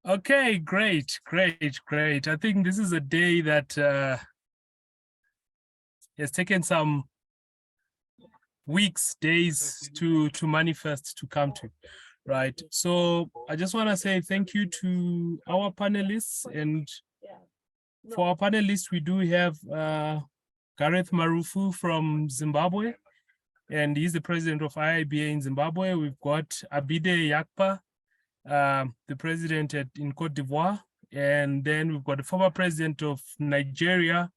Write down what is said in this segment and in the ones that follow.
Okay, great. I think this is a day that has taken some weeks, days to manifest, to come to, right? So I just want to say thank you to our panelists. And for our panelists, we do have Gareth Marufu from Zimbabwe, and he's the president of IIBA in Zimbabwe. We've got Abide Yakpa, the president in Cote d'Ivoire, and then we've got the former president of Nigeria.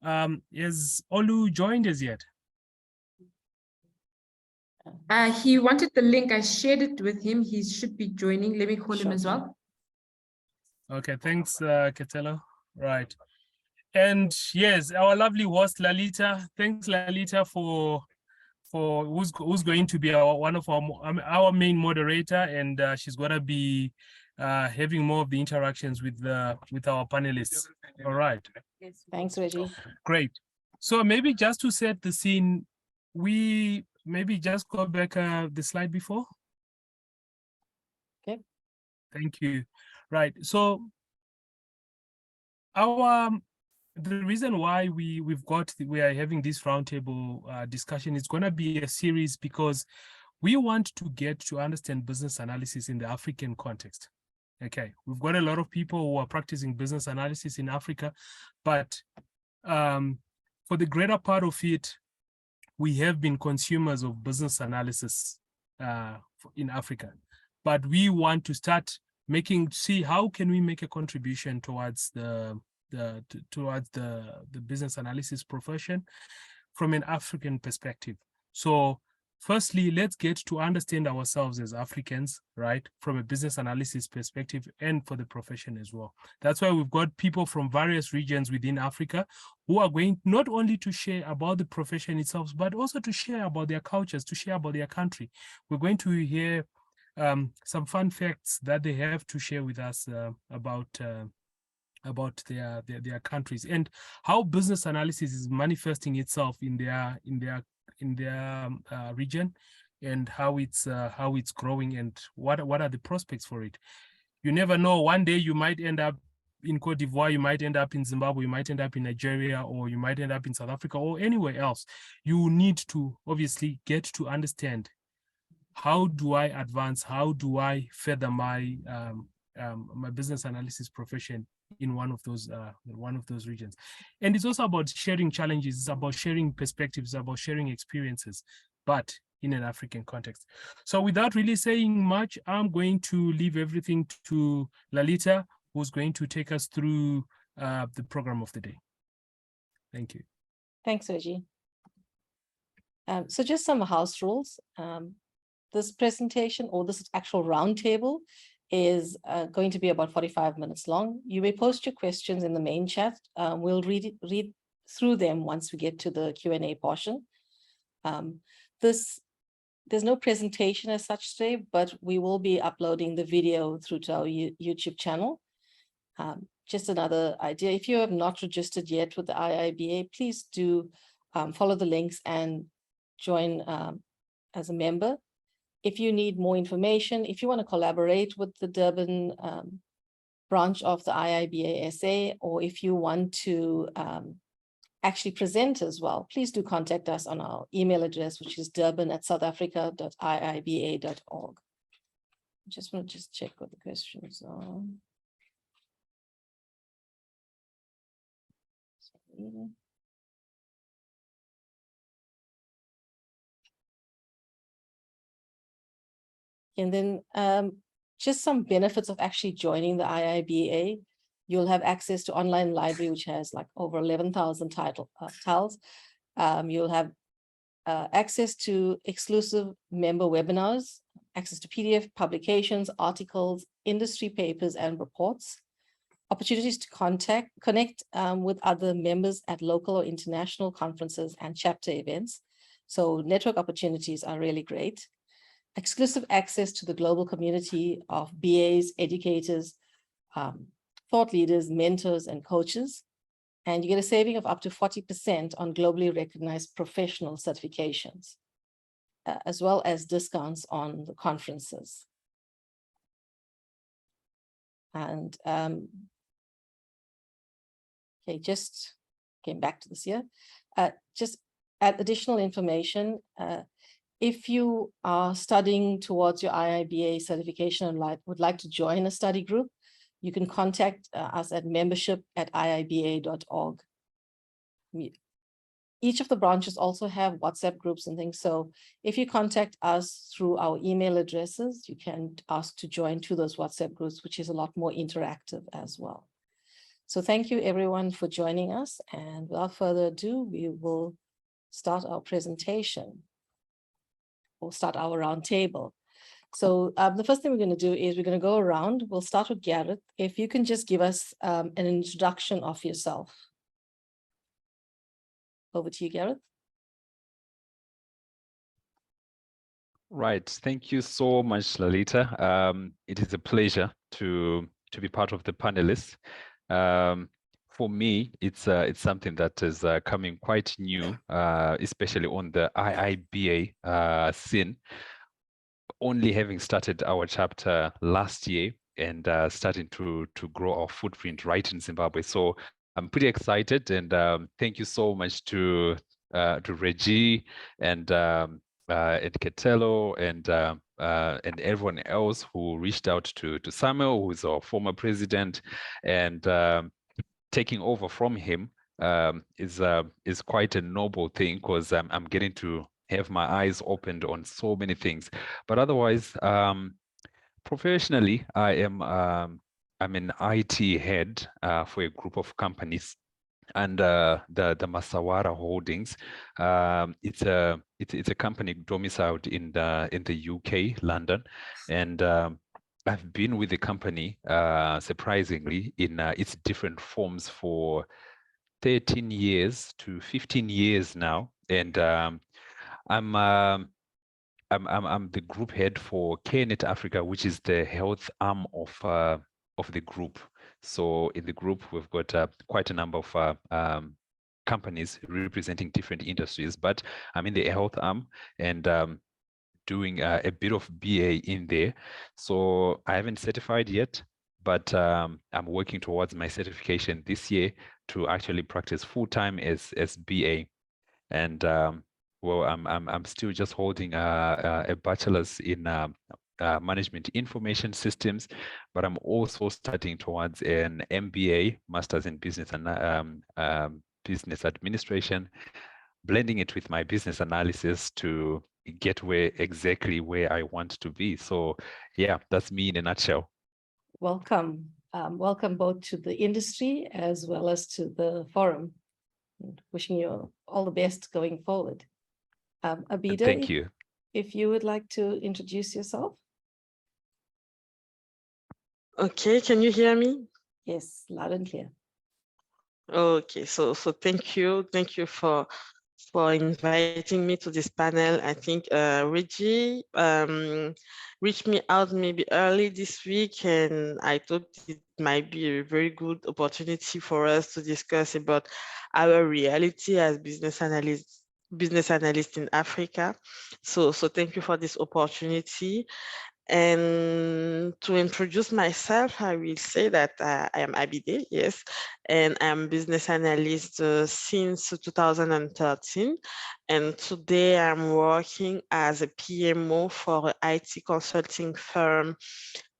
Has Olu joined us yet? He wanted the link. I shared it with him. He should be joining. Let me call him as well. Okay, thanks, Ketelo. Right. And yes, our lovely host, Lalita. Thanks, Lalita, for who's going to be one of our main moderator, and she's going to be having more of the interactions with our panelists. All right. Yes, thanks, Reggie. Great. So maybe just to set the scene, we maybe just go back the slide before. Okay. Thank you. Right. So the reason why we are having this roundtable discussion is going to be a series because we want to get to understand business analysis in the African context. Okay, we've got a lot of people who are practicing business analysis in Africa, but for the greater part of it, we have been consumers of business analysis in Africa. But we want to start see how can we make a contribution towards the business analysis profession from an African perspective. So firstly, let's get to understand ourselves as Africans, right, from a business analysis perspective and for the profession as well. That's why we've got people from various regions within Africa who are going not only to share about the profession itself, but also to share about their cultures, to share about their country. We're going to hear some fun facts that they have to share with us about their countries and how business analysis is manifesting itself in their region, and how it's growing and what are the prospects for it. You never know, one day you might end up in Cote d'Ivoire, you might end up in Zimbabwe, you might end up in Nigeria, or you might end up in South Africa or anywhere else. You need to obviously get to understand, how do I advance, how do I further my my business analysis profession in one of those regions. And it's also about sharing challenges, it's about sharing perspectives, it's about sharing experiences, but in an African context. So without really saying much, I'm going to leave everything to Lalita, who's going to take us through the program of the day. Thank you. Thanks, Reggie. So just some house rules. This presentation, or this actual roundtable, is going to be about 45 minutes long. You may post your questions in the main chat. We'll read through them once we get to the Q&A portion. There's no presentation as such today, but we will be uploading the video through to our YouTube channel. Just another idea, if you have not registered yet with the IIBA, please do follow the links and join as a member. If you need more information, if you want to collaborate with the Durban branch of the IIBA SA, or if you want to actually present as well, please do contact us on our email address, which is durban@southafrica.iiba.org. Just want to check what the questions are. And then just some benefits of actually joining the IIBA. You'll have access to online library, which has like over 11,000 titles. You'll have access to exclusive member webinars, access to PDF publications, articles, industry papers, and reports, opportunities to connect with other members at local or international conferences and chapter events. So network opportunities are really great. Exclusive access to the global community of BAs, educators, thought leaders, mentors, and coaches. And you get a saving of up to 40% on globally recognized professional certifications, as well as discounts on the conferences. And okay, just came back to this here. Just add additional information. If you are studying towards your IIBA certification and would like to join a study group, you can contact us at membership@iiba.org. Each of the branches also have WhatsApp groups and things. So if you contact us through our email addresses, you can ask to join to those WhatsApp groups, which is a lot more interactive as well. So thank you everyone for joining us. And without further ado, we will start our presentation or start our roundtable. So the first thing we're going to do is we're going to go around. We'll start with Gareth. If you can just give us an introduction of yourself. Over to you, Gareth. Right. Thank you so much, Lalita. It is a pleasure to be part of the panelists. For me, it's something that is coming quite new, especially on the IIBA scene. Only having started our chapter last year and starting to grow our footprint right in Zimbabwe. So I'm pretty excited, and thank you so much to Reggie and Ketelo and everyone else who reached out to Samuel, who is our former president, and taking over from him is quite a noble thing, because I'm getting to have my eyes opened on so many things. But otherwise, professionally, I'm an IT head for a group of companies. And the Masawara Holdings, it's a company domiciled in the UK, London, and I've been with the company surprisingly in its different forms for 13 years to 15 years now, and I'm the group head for CareNet Africa, which is the health arm of the group. So in the group, we've got quite a number of companies representing different industries, but I'm in the health arm and doing a bit of BA in there. So I haven't certified yet, but I'm working towards my certification this year to actually practice full-time as BA. And well, I'm still just holding a bachelor's in management information systems, but I'm also studying towards an MBA, Masters in Business and Business Administration, blending it with my business analysis to get exactly where I want to be. So yeah, that's me in a nutshell. Welcome. Welcome both to the industry as well as to the forum. Wishing you all the best going forward. Abida, Thank you. If you would like to introduce yourself. Okay, can you hear me? Yes, loud and clear. Okay, so thank you for inviting me to this panel. I think Reggie reached me out maybe early this week, and I thought it might be a very good opportunity for us to discuss about our reality as business analysts in Africa. So thank you for this opportunity. And to introduce myself, I will say that I am Abide, yes, and I'm business analyst since 2013. And today I'm working as a PMO for an IT consulting firm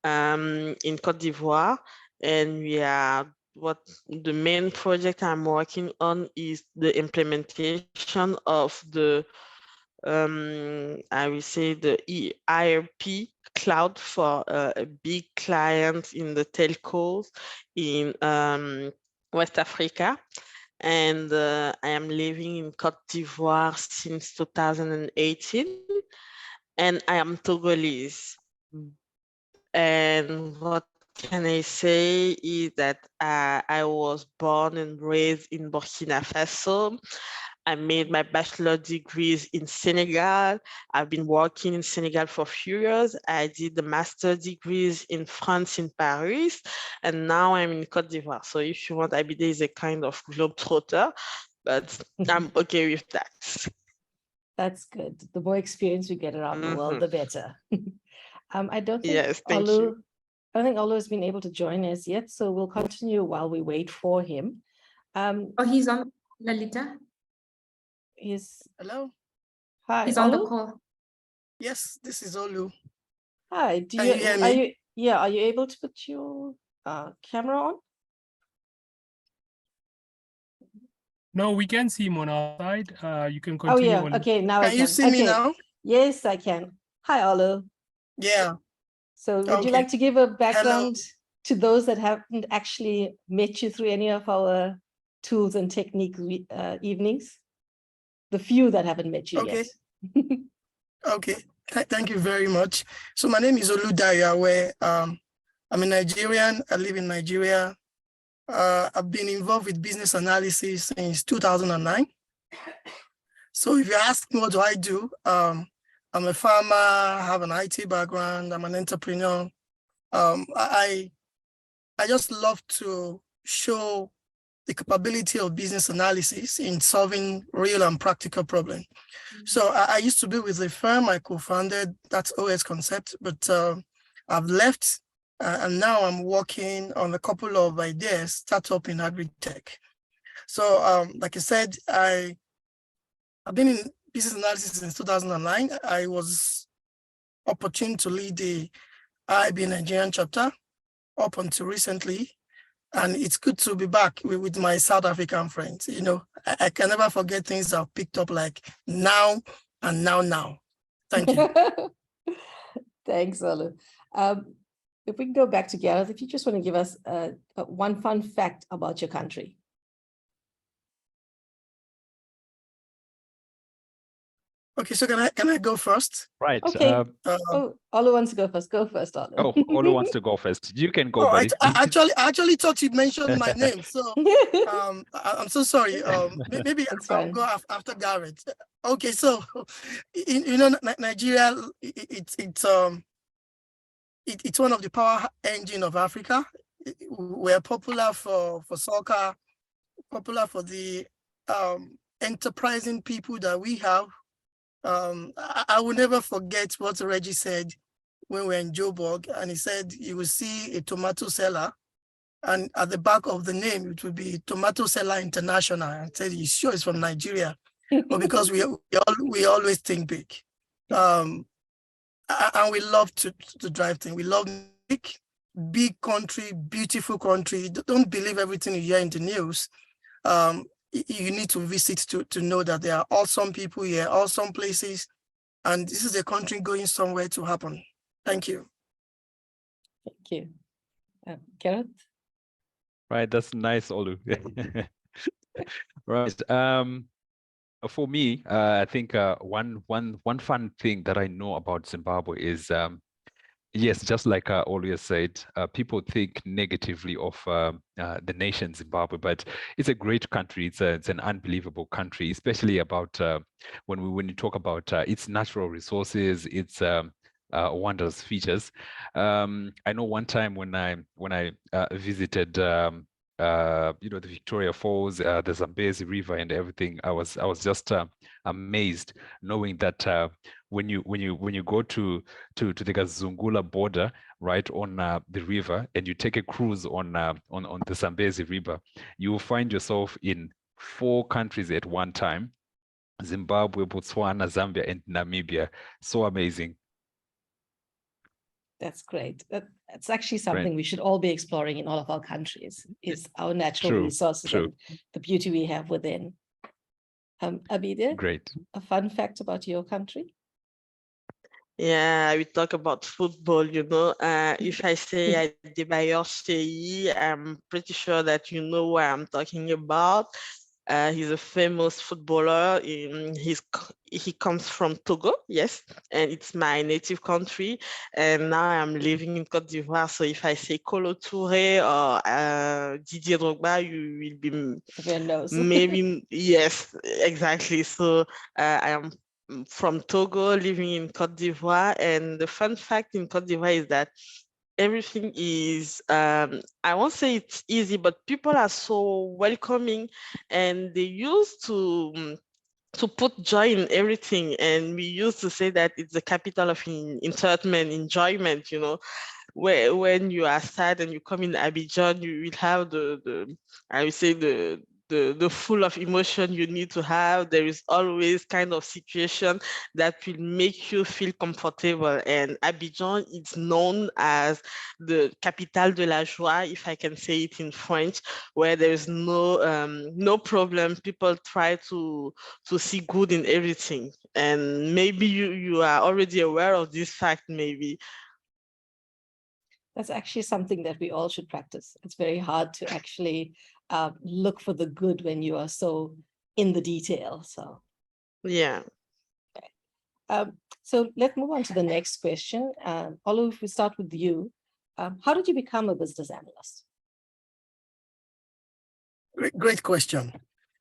in Côte d'Ivoire. And the main project I'm working on is the implementation of the I will say the ERP cloud for a big client in the telcos in West Africa. And I am living in Côte d'Ivoire since 2018, and I am Togolese. And what can I say is that I was born and raised in Burkina Faso. I made my bachelor degrees in Senegal. I've been working in Senegal for a few years. I did the master degrees in France, in Paris, and now I'm in Côte d'Ivoire. So if you want, Abide is a kind of globetrotter, but I'm okay with that. That's good. The more experience we get around the world, the better. I don't think Yes, thank you. I don't think Olu has been able to join us yet, so we'll continue while we wait for him. Oh, he's on, Lalita. Hello. Hi, He's on the Olu? call. Yes, this is Olu. Hi, Can you hear me? are you able to put your camera on? No, we can see him on our side. You can Oh continue yeah, on. okay, now I Can you can. see me Okay, now? yes, I can. Hi, Olu. Yeah. So would you Okay. like to give a background to those that haven't actually met you through any of our tools and technique evenings? The few that haven't met you Okay. yet. Okay. Thank you very much. So my name is Olu Dayawe. I'm a Nigerian. I live in Nigeria. I've been involved with business analysis since 2009. So if you ask me what do I do, I'm a farmer, I have an IT background, I'm an entrepreneur. I just love to show the capability of business analysis in solving real and practical problems. So I used to be with a firm I co-founded, that's OS Concept, but I've left and now I'm working on a couple of ideas, startup in agri-tech. So like I said, I've been in business analysis since 2009. I was opportune to lead the IB Nigerian chapter up until recently. And it's good to be back with my South African friends. You know, I can never forget things I've picked up like now and now. Thank you. Thanks, Olu. If we can go back to Gareth, if you just want to give us one fun fact about your country. Okay, so can I go first? Right. Okay. Oh, Olu wants to go first. Go first, Olu. Oh, Olu wants to go first. You can go, Oh, buddy. I actually thought you mentioned my name. So I'm so sorry. Maybe That's I'll fine. go after Garrett. Okay, so you know, Nigeria, it's one of the power engine of Africa. We're popular for soccer, popular for the enterprising people that we have. I will never forget what Reggie said when we were in Joburg, and he said you will see a tomato seller, and at the back of the name it will be Tomato Seller International. And said, "You sure it's from Nigeria?" But because we always think big, and we love to drive things. We love big country, beautiful country. Don't believe everything you hear in the news. You need to visit to know that there are awesome people here, awesome places, and this is a country going somewhere to happen. Thank you. Thank you. Gareth? Right, that's nice, Olu. Right. For me, I think one fun thing that I know about Zimbabwe is yes, just like Olu said, people think negatively of the nation Zimbabwe, but it's a great country. It's an unbelievable country, especially about when you talk about its natural resources, its wondrous features. I know one time when I visited the Victoria Falls, the Zambezi River, and everything, I was just amazed knowing that when you go to the Gazungula border, right on the river, and you take a cruise on the Zambezi River, you will find yourself in 4 countries at one time: Zimbabwe, Botswana, Zambia, and Namibia. So amazing. That's great. That's actually something we should all be exploring in all of our countries, is our natural resources and the beauty we have within. Abide, Great. a fun fact about your country? Yeah, we talk about football, if I say Adebayor Seyi, I'm pretty sure that you know what I'm talking about. He's a famous footballer. He comes from Togo, yes, and it's my native country. And now I'm living in Côte d'Ivoire. So if I say Kolo Touré or Didier Drogba, you will be maybe yes, exactly. So I am from Togo, living in Côte d'Ivoire, and the fun fact in Côte d'Ivoire is that everything is, I won't say it's easy, but people are so welcoming, and they used to put joy in everything. And we used to say that it's the capital of entertainment, enjoyment, where when you are sad and you come in Abidjan, you will have the I would say the full of emotion you need to have. There is always kind of situation that will make you feel comfortable. And Abidjan is known as the capitale de la joie, if I can say it in French, where there is no problem. People try to see good in everything. And maybe you are already aware of this fact, maybe. That's actually something that we all should practice. It's very hard to actually look for the good when you are so in the detail. So Yeah. so let's move on to the next question. Olu, if we start with you, how did you become a business analyst? Great question.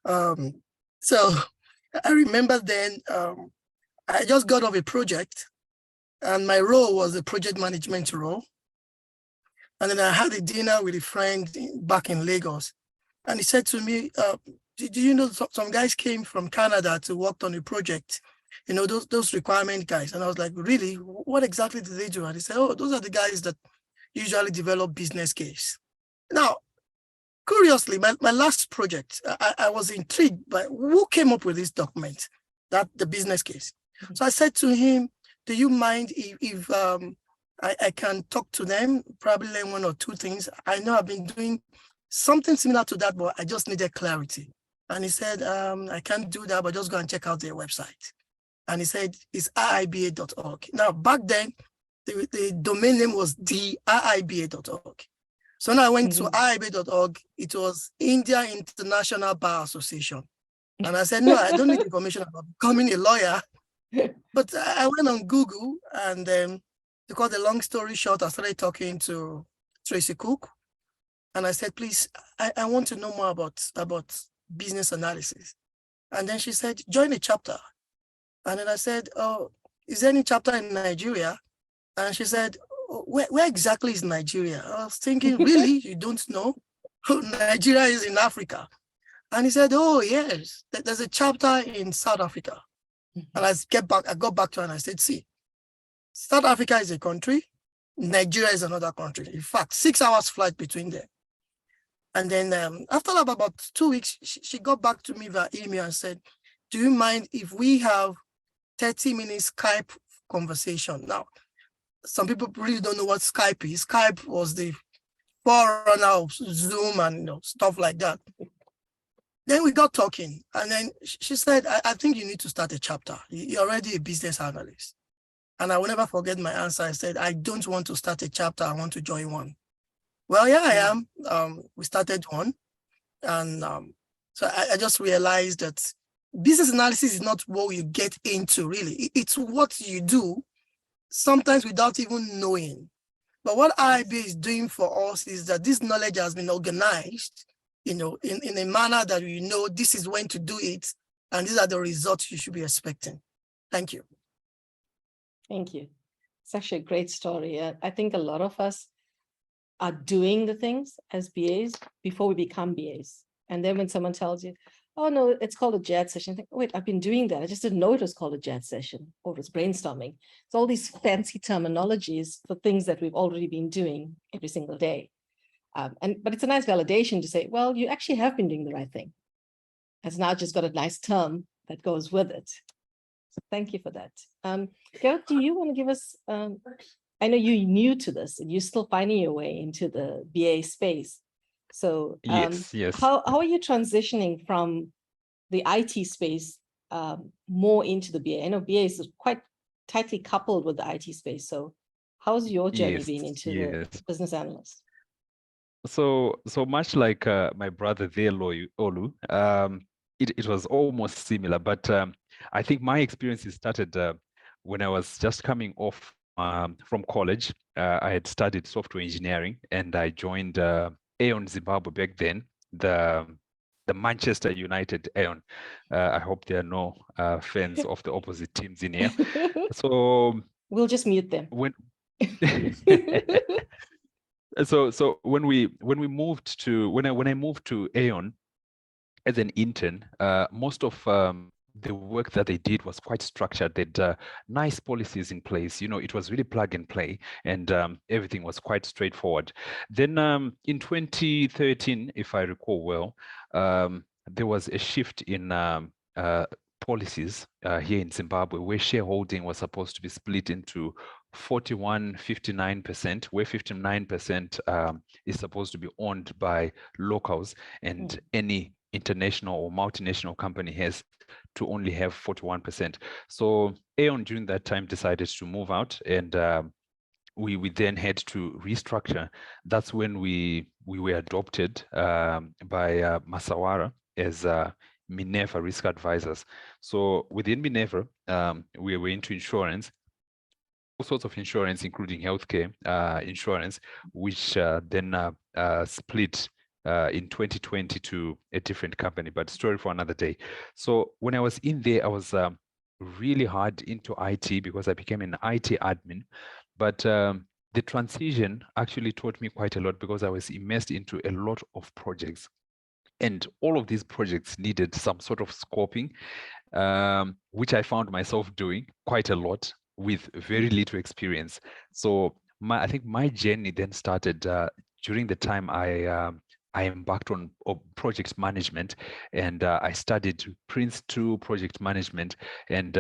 So I remember then I just got off a project and my role was a project management role. And then I had a dinner with a friend back in Lagos. And he said to me, do you know some guys came from Canada to work on a project, you know, those requirement guys. And I was like, really? What exactly do they do? And he said, oh, those are the guys that usually develop business case. Now, curiously, my last project, I was intrigued by who came up with this document, the business case. So I said to him, do you mind if I can talk to them, probably learn one or two things. I know I've been doing something similar to that, but I just needed clarity. And he said, I can't do that, but just go and check out their website. And he said, it's iiba.org. Now, back then, the domain name was iiba.org. So now I went to iiba.org. It was India International Bar Association. And I said, no, I don't need information about becoming a lawyer. But I went on Google and to cut a long story short, I started talking to Tracy Cook. And I said, please, I want to know more about business analysis. And then she said, join a chapter. And then I said, oh, is there any chapter in Nigeria? And she said, where exactly is Nigeria? I was thinking, really, you don't know? Nigeria is in Africa. And he said, oh, yes, there's a chapter in South Africa. And I got back to her and I said, see, South Africa is a country, Nigeria is another country. In fact, 6 hours flight between them. And then after about 2 weeks, she got back to me via email and said, do you mind if we have 30 minutes Skype conversation? Now, some people really don't know what Skype is. Skype was the forerunner of Zoom and stuff like that. Then we got talking. And then she said, I think you need to start a chapter. You're already a business analyst. And I will never forget my answer. I said, I don't want to start a chapter. I want to join one. Well, yeah, I am. We started one. And so I just realized that business analysis is not what you get into, really. It's what you do, sometimes without even knowing. But what IIB is doing for us is that this knowledge has been organized, in a manner that you know this is when to do it, and these are the results you should be expecting. Thank you. Thank you. It's actually a great story. I think a lot of us are doing the things as BAs before we become BAs. And then when someone tells you, oh no, it's called a JAD session, I think, wait, I've been doing that. I just didn't know it was called a JAD session or it was brainstorming. It's all these fancy terminologies for things that we've already been doing every single day. But it's a nice validation to say, well, you actually have been doing the right thing. It's now just got a nice term that goes with it. So thank you for that. Gareth, do you want to give us, I know you're new to this and you're still finding your way into the BA space. So yes. How are you transitioning from the IT space more into the BA? I know BA is quite tightly coupled with the IT space. So how's your journey been into the business analyst? So much like my brother there, Olu, it was almost similar, but I think my experiences started when I was just coming off from college. I had studied software engineering and I joined Aon Zimbabwe back then, the Manchester United Aon. I hope there are no fans of the opposite teams in here. So we'll just mute them. When so when I moved to Aon as an intern, most of the work that they did was quite structured. They had nice policies in place. It was really plug and play, and everything was quite straightforward. Then in 2013, if I recall well, there was a shift in policies here in Zimbabwe, where shareholding was supposed to be split into 41-59%, where 59% is supposed to be owned by locals, and any international or multinational company has to only have 41%. So Aon during that time decided to move out, and we then had to restructure. That's when we were adopted by Masawara as Minerva Risk Advisors. So within Minerva, we were into insurance, all sorts of insurance, including healthcare insurance, which then split in 2020 to a different company, but story for another day. So when I was in there, I was really hard into IT because I became an IT admin. But the transition actually taught me quite a lot because I was immersed into a lot of projects. And all of these projects needed some sort of scoping, which I found myself doing quite a lot with very little experience. So I think my journey then started during the time I embarked on project management, and I studied Prince 2 project management, and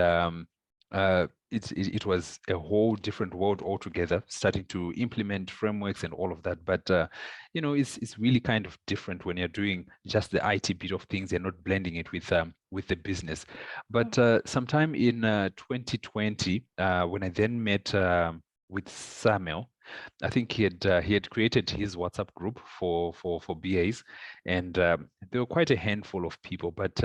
it was a whole different world altogether, starting to implement frameworks and all of that. But it's really kind of different when you're doing just the IT bit of things and not blending it with the business. But sometime in 2020, when I then met with Samuel, I think he had created his WhatsApp group for BAs, and there were quite a handful of people, but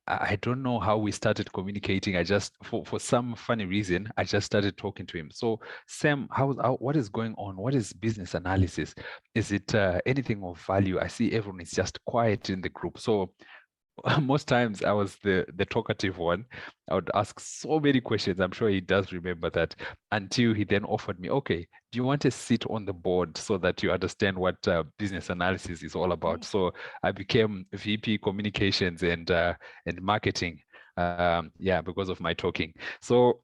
I don't know how we started communicating. I just, for some funny reason, I just started talking to him. So, Sam, what is going on? What is business analysis? Is it anything of value? I see everyone is just quiet in the group. So most times I was the talkative one. I would ask so many questions. I'm sure he does remember that, until he then offered me, okay, do you want to sit on the board so that you understand what business analysis is all about? So I became VP communications and marketing, because of my talking. So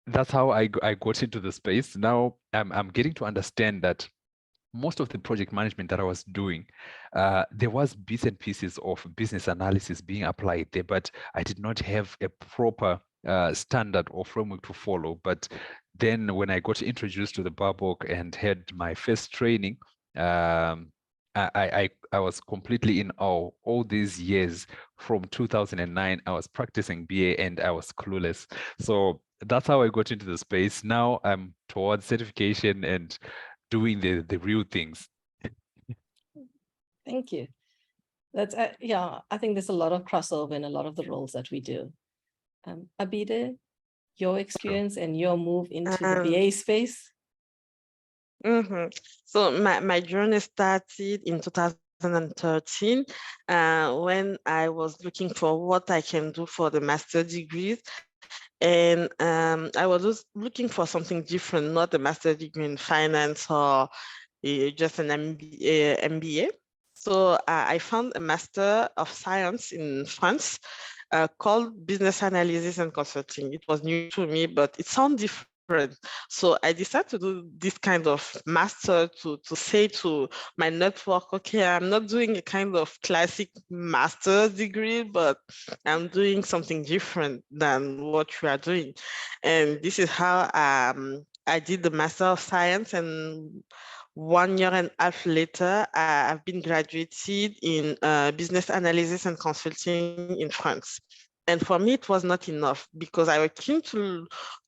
that's how I got into the space. Now I'm getting to understand that most of the project management that I was doing, there was bits and pieces of business analysis being applied there, but I did not have a proper standard or framework to follow. But then when I got introduced to the Barbok and had my first training, I was completely in awe. All these years from 2009, I was practicing BA and I was clueless. So that's how I got into the space. Now I'm towards certification and doing the real things. Thank you. That's I think there's a lot of crossover in a lot of the roles that we do. Abide, your experience and your move into the BA space. So my journey started in 2013 when I was looking for what I can do for the master degrees. And I was just looking for something different, not a master's degree in finance or just an MBA. So I found a Master of Science in France called Business Analysis and Consulting. It was new to me, but it sounded different. So I decided to do this kind of master to say to my network, okay, I'm not doing a kind of classic master's degree, but I'm doing something different than what you are doing. And this is how I did the Master of Science, and 1 year and a half later, I've been graduated in business analysis and consulting in France. And for me, it was not enough because I was keen to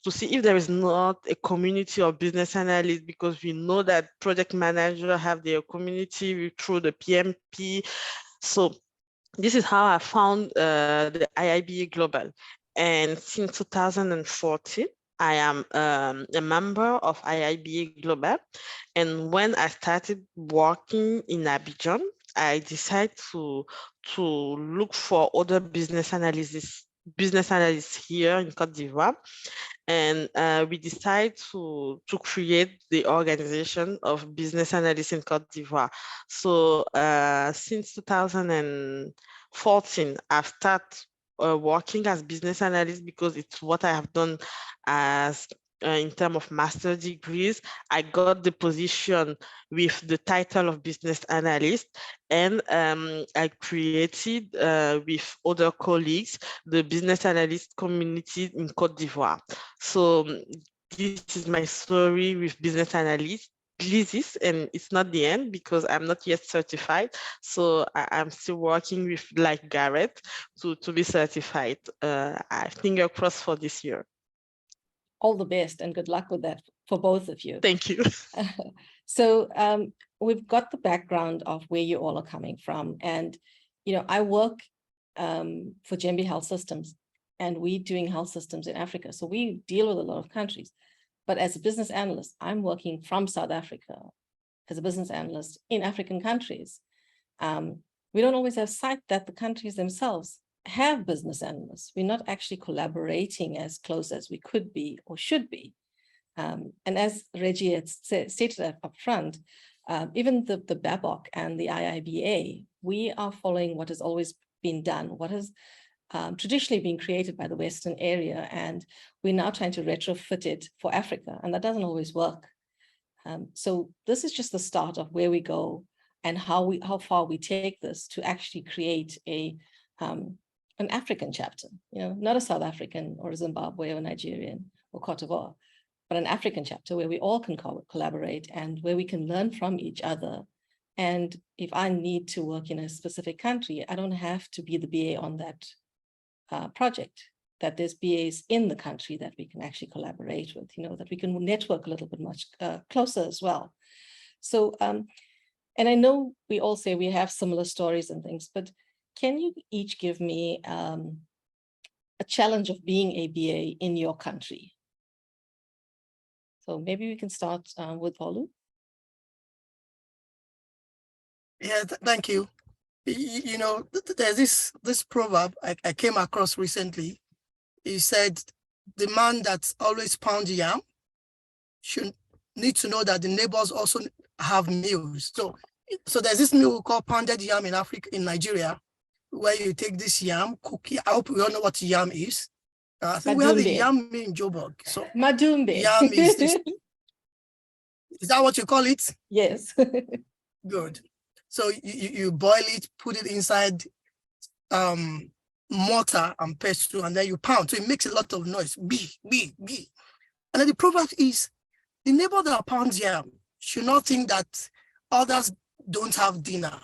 see if there is not a community of business analysts, because we know that project managers have their community through the PMP. So this is how I found the IIBA Global. And since 2014, I am a member of IIBA Global. And when I started working in Abidjan, I decided to look for other business analysts here in Côte d'Ivoire. And we decided to create the organization of business analysts in Côte d'Ivoire. So since 2014, I've started working as business analyst because it's what I have done as in terms of master degrees. I got the position with the title of business analyst, and I created with other colleagues the business analyst community in Côte d'Ivoire. So this is my story with business analyst. And it's not the end because I'm not yet certified. So I'm still working with like Garrett to be certified. I finger crossed for this year. All the best and good luck with that for both of you. Thank you. So we've got the background of where you all are coming from. And, you know, I work for Gembi Health Systems, and we're doing health systems in Africa. So we deal with a lot of countries. But as a business analyst, I'm working from South Africa as a business analyst in African countries. We don't always have sight that the countries themselves have business analysts. We're not actually collaborating as close as we could be or should be. And as Reggie had stated up front, even the BABOK and the IIBA, we are following what has always been done, what has traditionally been created by the Western area, and we're now trying to retrofit it for Africa, and that doesn't always work. So this is just the start of where we go and how far we take this to actually create an African chapter, you know, not a South African or a Zimbabwe or Nigerian or Cote d'Ivoire, but an African chapter where we all can collaborate and where we can learn from each other. And if I need to work in a specific country, I don't have to be the BA on that project, that there's BAs in the country that we can actually collaborate with, you know, that we can network a little bit much closer as well. So, and I know we all say we have similar stories and things, but can you each give me a challenge of being a BA in your country? So maybe we can start with Olu. Yeah, thank you. You know, there's this proverb I came across recently. He said, the man that always pounds yam should need to know that the neighbors also have meals. So there's this meal called pounded yam in Africa, in Nigeria, where you take this yam, cook it. I hope we all know what yam is. I think we have the yam in Joburg. So Madumbe. Yam is this. Is that what you call it? Yes. Good. So you boil it, put it inside mortar and pestle, and then you pound. So it makes a lot of noise. Bee. And then the proverb is, the neighbor that pounds yam should not think that others don't have dinner.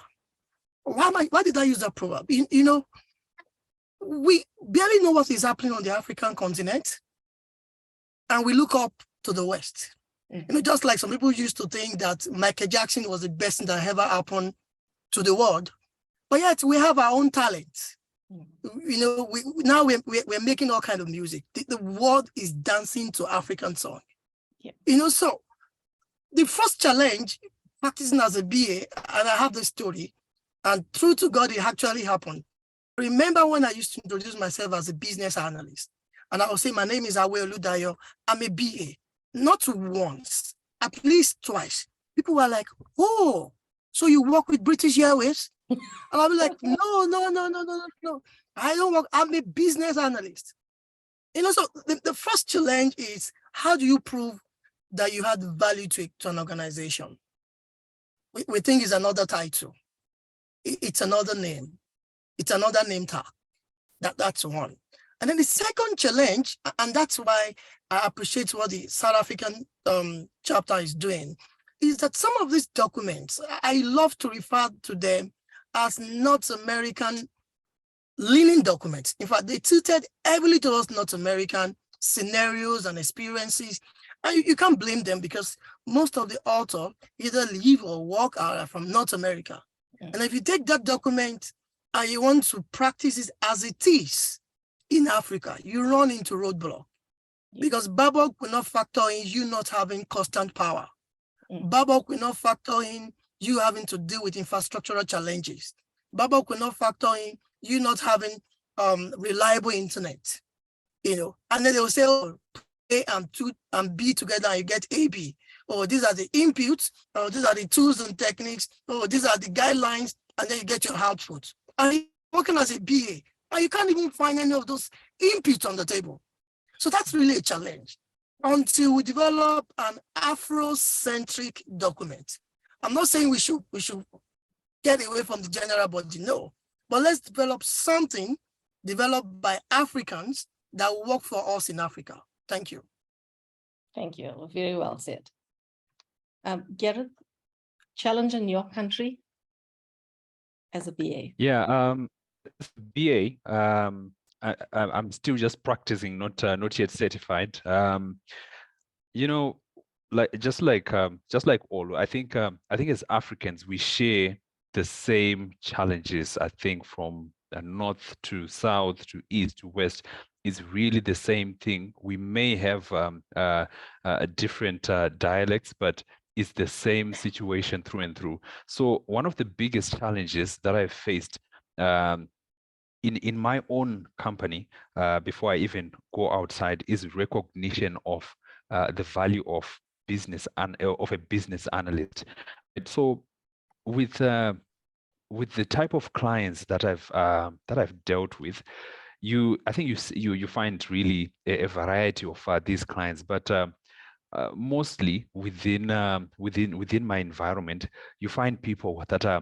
Why did I use that proverb? You know, we barely know what is happening on the African continent, and we look up to the West. You know, just like some people used to think that Michael Jackson was the best thing that ever happened to the world, but yet we have our own talent. You know, we're making all kinds of music. The world is dancing to African song. Yeah. You know, so the first challenge, practicing as a BA, and I have the story, and true to God, it actually happened. Remember when I used to introduce myself as a business analyst, and I would say, my name is Olu Dayo, I'm a BA. Not once, at least twice. People were like, oh, so you work with British Airways? And I'll be like, no. I don't work, I'm a business analyst. You know, so the first challenge is, how do you prove that you add value to an organization? We think it's another title. It's another name. It's another name tag. That's one. And then the second challenge, and that's why I appreciate what the South African chapter is doing, is that some of these documents, I love to refer to them as North American leaning documents. In fact, they tilted heavily towards North American scenarios and experiences. And you can't blame them because most of the author either live or work are from North America. And if you take that document and you want to practice it as it is in Africa, you run into roadblock because BABOK will not factor in you not having constant power. BABOK will not factor in you having to deal with infrastructural challenges. BABOK will not factor in you not having reliable internet, you know, and then they will say, oh, A and B together and you get AB. Oh, these are the inputs, oh, these are the tools and techniques, oh, these are the guidelines, and then you get your output. And working as a BA, And you can't even find any of those inputs on the table. So that's really a challenge until we develop an Afrocentric document. I'm not saying we should get away from the general body, no, but let's develop something developed by Africans that will work for us in Africa. Thank you. Thank you. Very well said. Gareth, challenge in your country as a BA? Yeah, BA, I'm still just practicing, not yet certified. You know, just like all, I think as Africans we share the same challenges. I think from north to south to east to west is really the same thing. We may have different dialects, but it's the same situation through and through. So one of the biggest challenges that I've faced in my own company, before I even go outside, is recognition of the value of of a business analyst. And so with the type of clients that I've dealt with, I think you find really a variety of these clients, but mostly within my environment, you find people that are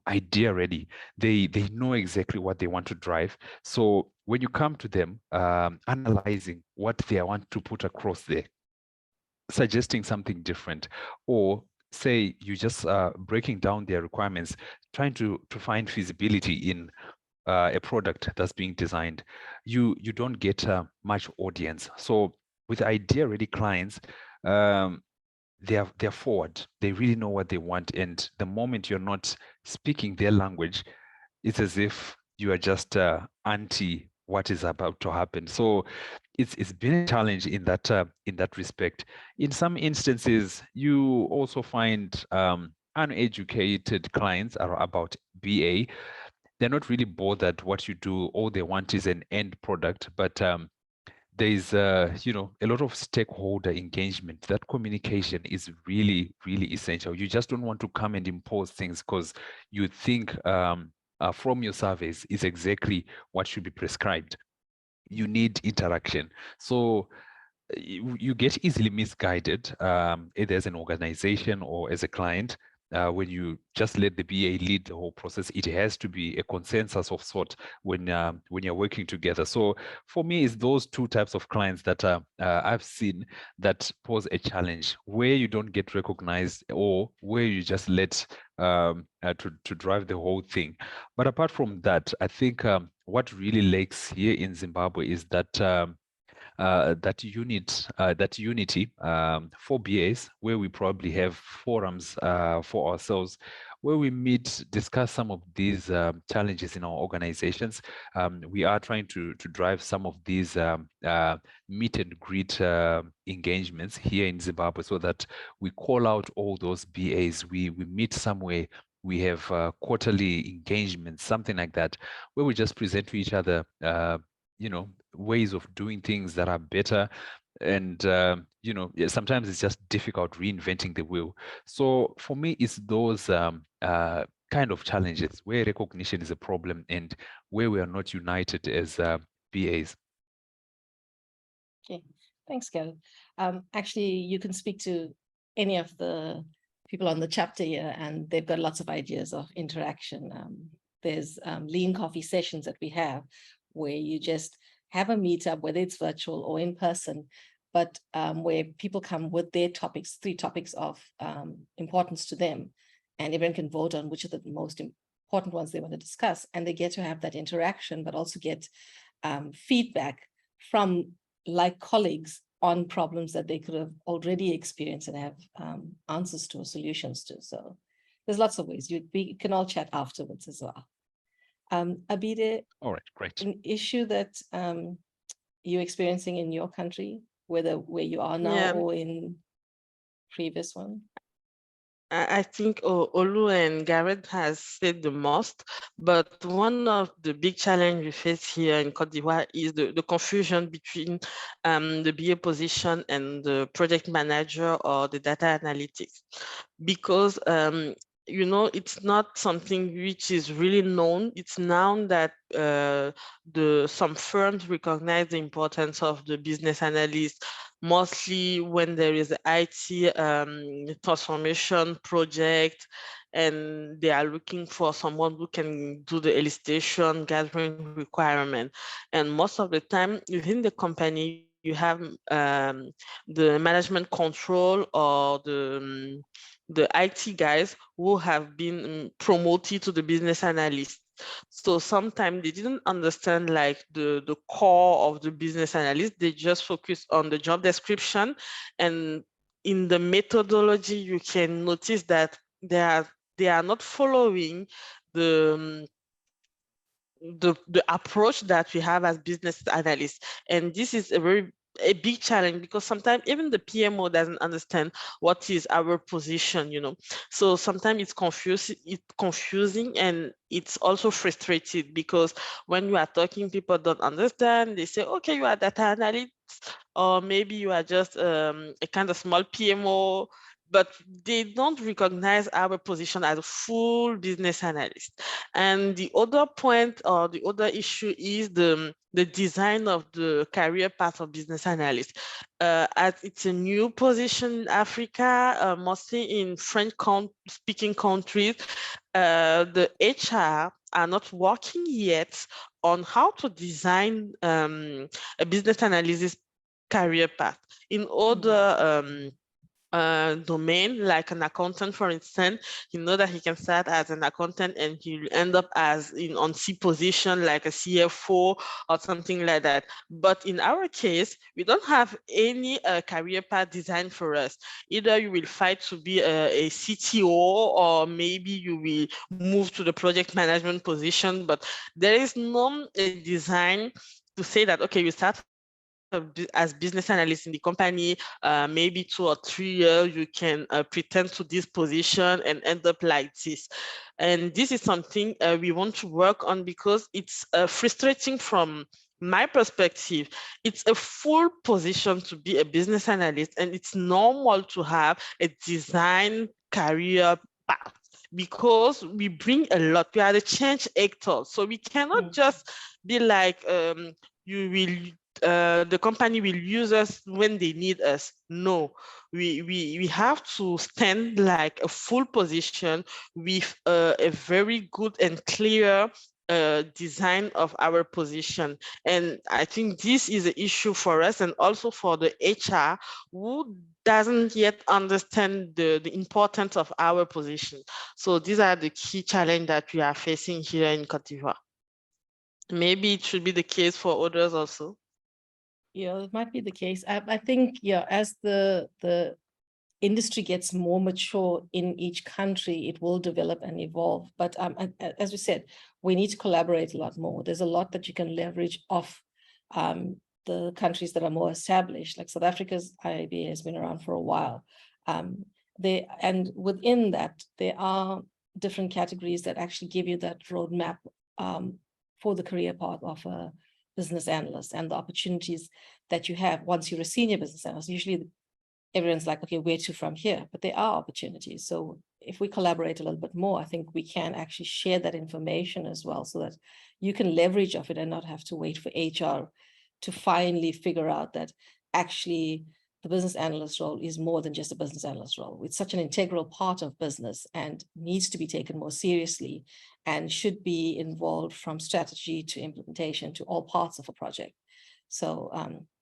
idea ready. They know exactly what they want to drive. So when you come to them, analyzing what they want to put across there, suggesting something different, or say you just breaking down their requirements, trying to find feasibility in a product that's being designed, you don't get much audience. So with idea ready clients, they're forward. They really know what they want, and the moment you're not speaking their language, it's as if you are just anti what is about to happen. So it's been a challenge in that respect. In some instances, you also find uneducated clients are about BA. They're not really bothered what you do. All they want is an end product, but there's a lot of stakeholder engagement. That communication is really, really essential. You just don't want to come and impose things because you think from your surveys is exactly what should be prescribed. You need interaction. So you get easily misguided, either as an organization or as a client. When you just let the BA lead the whole process, it has to be a consensus of sort when you're working together. So for me, it's those two types of clients that I've seen that pose a challenge, where you don't get recognized or where you just let to drive the whole thing. But apart from that, I think what really lacks here in Zimbabwe is that that unity for BAs, where we probably have forums for ourselves, where we meet, discuss some of these challenges in our organizations. We are trying to drive some of these meet and greet engagements here in Zimbabwe, so that we call out all those BAs. We meet somewhere. We have quarterly engagements, something like that, where we just present to each other ways of doing things that are better. And sometimes it's just difficult reinventing the wheel. So for me, it's those kind of challenges where recognition is a problem and where we are not united as BAs. Okay, thanks, Gareth. Actually, you can speak to any of the people on the chapter here, and they've got lots of ideas of interaction. There's lean coffee sessions that we have, where you just have a meetup, whether it's virtual or in person, but where people come with their topics, 3 topics of importance to them, and everyone can vote on which are the most important ones they want to discuss, and they get to have that interaction, but also get feedback from like colleagues on problems that they could have already experienced and have answers to or solutions to. So there's lots of ways. We can all chat afterwards as well. Abide, All right, great. an issue that you're experiencing in your country, whether where you are now or in previous one? I think Olu and Gareth has said the most, but one of the big challenges we face here in Côte d'Ivoire is the confusion between the BA position and the project manager or the data analytics, because you know, it's not something which is really known. It's known that some firms recognize the importance of the business analyst, mostly when there is an IT transformation project, and they are looking for someone who can do the elicitation, gathering requirement. And most of the time within the company, you have the management control or the IT guys who have been promoted to the business analyst. So sometimes they didn't understand like the core of the business analyst. They just focus on the job description, and in the methodology, you can notice that they are not following the the approach that we have as business analysts. And this is a big challenge, because sometimes even the PMO doesn't understand what is our position, you know. So sometimes it's confusing, and it's also frustrated, because when you are talking, people don't understand. They say, okay, you are data analyst, or maybe you are just a kind of small PMO, but they don't recognize our position as a full business analyst. And the other point, or the other issue, is the design of the career path of business analyst. As it's a new position in Africa, mostly in French speaking countries, the HR are not working yet on how to design a business analysis career path. In other domain, like an accountant, for instance, you know that he can start as an accountant and he'll end up as on C position, like a CFO or something like that. But in our case, we don't have any career path designed for us. Either you will fight to be a CTO, or maybe you will move to the project management position, but there is no design to say that, okay, you start as business analyst in the company, maybe 2 or 3 years, you can pretend to this position and end up like this. And this is something we want to work on, because it's frustrating from my perspective. It's a full position to be a business analyst, and it's normal to have a design career path, because we bring a lot. We are the change actors, so we cannot just be like, you will the company will use us when they need us. No, we have to stand like a full position with a very good and clear design of our position. And I think this is an issue for us, and also for the HR, who doesn't yet understand the importance of our position. So these are the key challenges that we are facing here in Côte d'Ivoire. Maybe it should be the case for others also. Yeah, it might be the case. I think, yeah, as the industry gets more mature in each country, it will develop and evolve. But as we said, we need to collaborate a lot more. There's a lot that you can leverage off the countries that are more established. Like South Africa's IIBA has been around for a while. And within that, there are different categories that actually give you that roadmap for the career path of a business analyst, and the opportunities that you have once you're a senior business analyst. Usually everyone's like, okay, where to from here? But there are opportunities. So if we collaborate a little bit more, I think we can actually share that information as well, so that you can leverage off it and not have to wait for HR to finally figure out that actually the business analyst role is more than just a business analyst role. It's such an integral part of business and needs to be taken more seriously, and should be involved from strategy to implementation to all parts of a project. So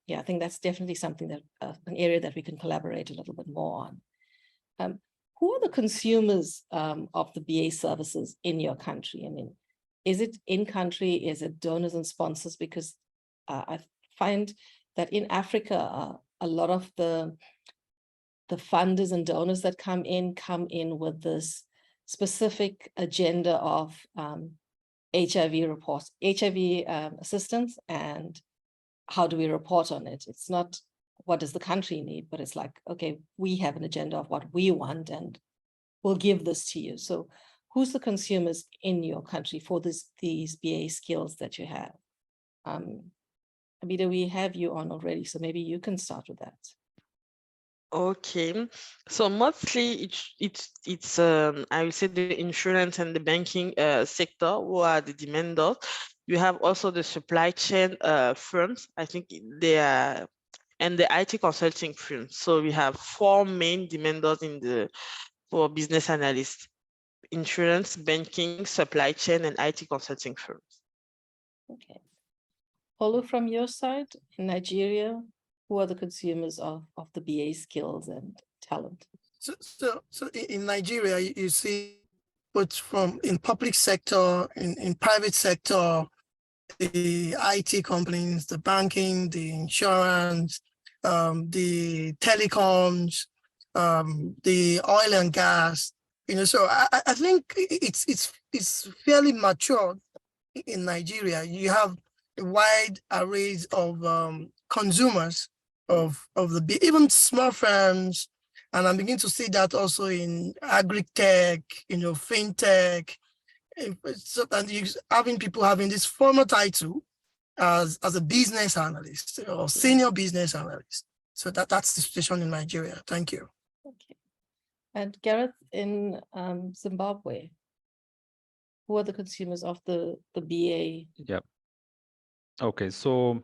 yeah, I think that's definitely something that an area that we can collaborate a little bit more on. Who are the consumers of the BA services in your country? I mean, is it in country? Is it donors and sponsors? Because I find that in Africa, a lot of the funders and donors that come in with this specific agenda of HIV reports, HIV assistance, and how do we report on it? It's not what does the country need, but it's like, okay, we have an agenda of what we want, and we'll give this to you. So who's the consumers in your country for these BA skills that you have? Abida, we have you on already, so maybe you can start with that. Okay, so mostly it's I will say the insurance and the banking sector who are the demanders. You have also the supply chain firms. I think they are, and the IT consulting firms. So we have four main demanders for business analysts: insurance, banking, supply chain, and IT consulting firms. Okay. Olu, from your side, in Nigeria, who are the consumers of the BA skills and talent? So in Nigeria, you see, but from in public sector, in private sector, the IT companies, the banking, the insurance, the telecoms, the oil and gas. So I think it's fairly mature in Nigeria. You have a wide array of consumers of even small firms, and I'm beginning to see that also in agri-tech, fintech. So, and you having people having this formal title as a business analyst or senior business analyst. So that's the situation in Nigeria. Thank you. Okay. And Gareth, in Zimbabwe, who are the consumers of the BA? Yeah. Okay, so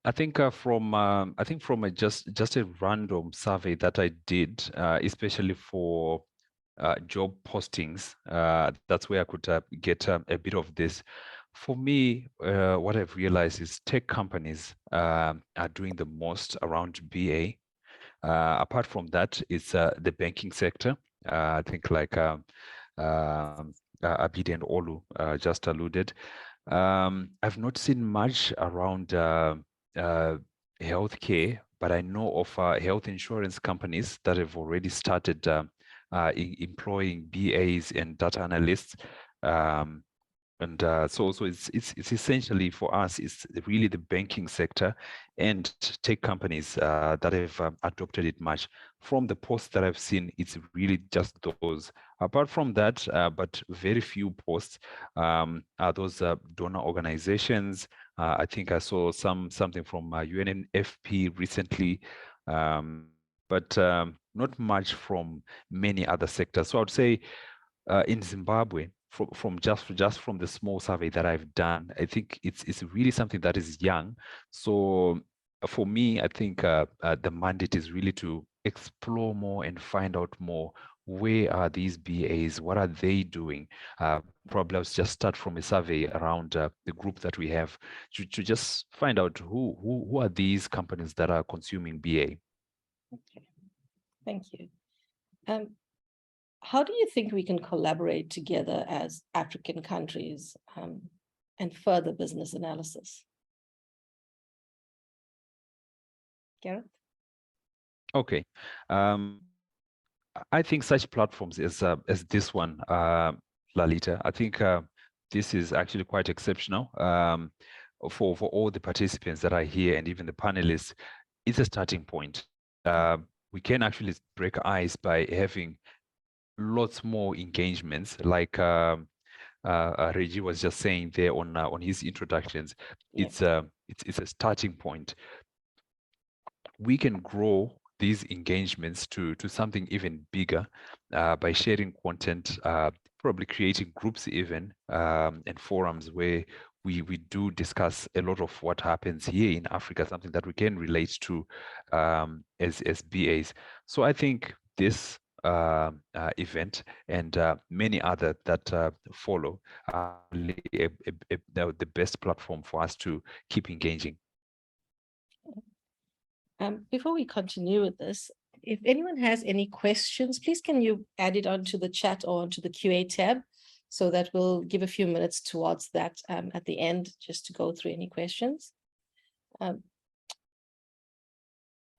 I think from a just a random survey that I did, especially for job postings, that's where I could get a bit of this. For me, what I've realized is tech companies are doing the most around BA. Apart from that, it's the banking sector. I think like Abidi and Olu just alluded. I've not seen much around healthcare, but I know of health insurance companies that have already started employing BAs and data analysts. And so it's essentially for us, it's really the banking sector and tech companies that have adopted it much. From the posts that I've seen, it's really just those. Apart from that, but very few posts are those donor organizations. I think I saw something from UNFP recently, but not much from many other sectors. So I would say in Zimbabwe, from just from the small survey that I've done, I think it's really something that is young. So for me, I think the mandate is really to explore more and find out more. Where are these BAs? What are they doing? Probably let's just start from a survey around the group that we have to just find out who are these companies that are consuming BA. Okay, thank you. How do you think we can collaborate together as African countries and further business analysis? Gareth? Okay. I think such platforms as this one, Lalita, I think this is actually quite exceptional for all the participants that are here and even the panelists. It's a starting point. We can actually break ice by having lots more engagements, like Reggie was just saying there on his introductions. Yeah. It's a starting point. We can grow these engagements to something even bigger by sharing content, probably creating groups even and forums where we do discuss a lot of what happens here in Africa, something that we can relate to as BAs. So I think this event and many other that follow are really the best platform for us to keep engaging. Before we continue with this, if anyone has any questions, please can you add it onto the chat or onto the QA tab so that we'll give a few minutes towards that at the end just to go through any questions.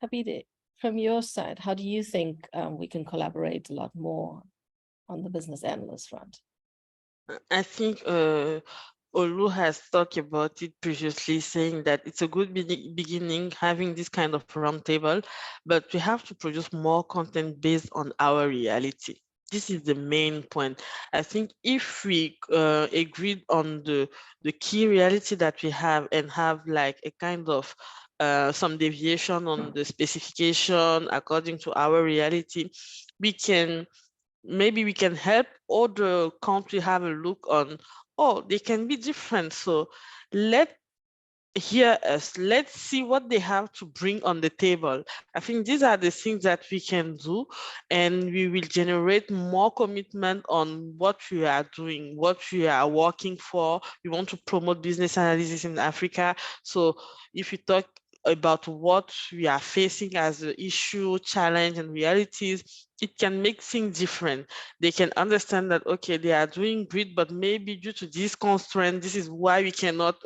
Abide, from your side, how do you think we can collaborate a lot more on the business analyst front? I think Olu has talked about it previously, saying that it's a good beginning having this kind of roundtable, but we have to produce more content based on our reality. This is the main point. I think if we agreed on the key reality that we have and have like a kind of some deviation on the specification according to our reality, maybe we can help other countries have a look on, oh, they can be different. So let's hear us. Let's see what they have to bring on the table. I think these are the things that we can do, and we will generate more commitment on what we are doing, what we are working for. We want to promote business analysis in Africa. So if you talk about what we are facing as an issue, challenge, and realities, it can make things different. They can understand that, okay, they are doing great, but maybe due to this constraint, this is why we cannot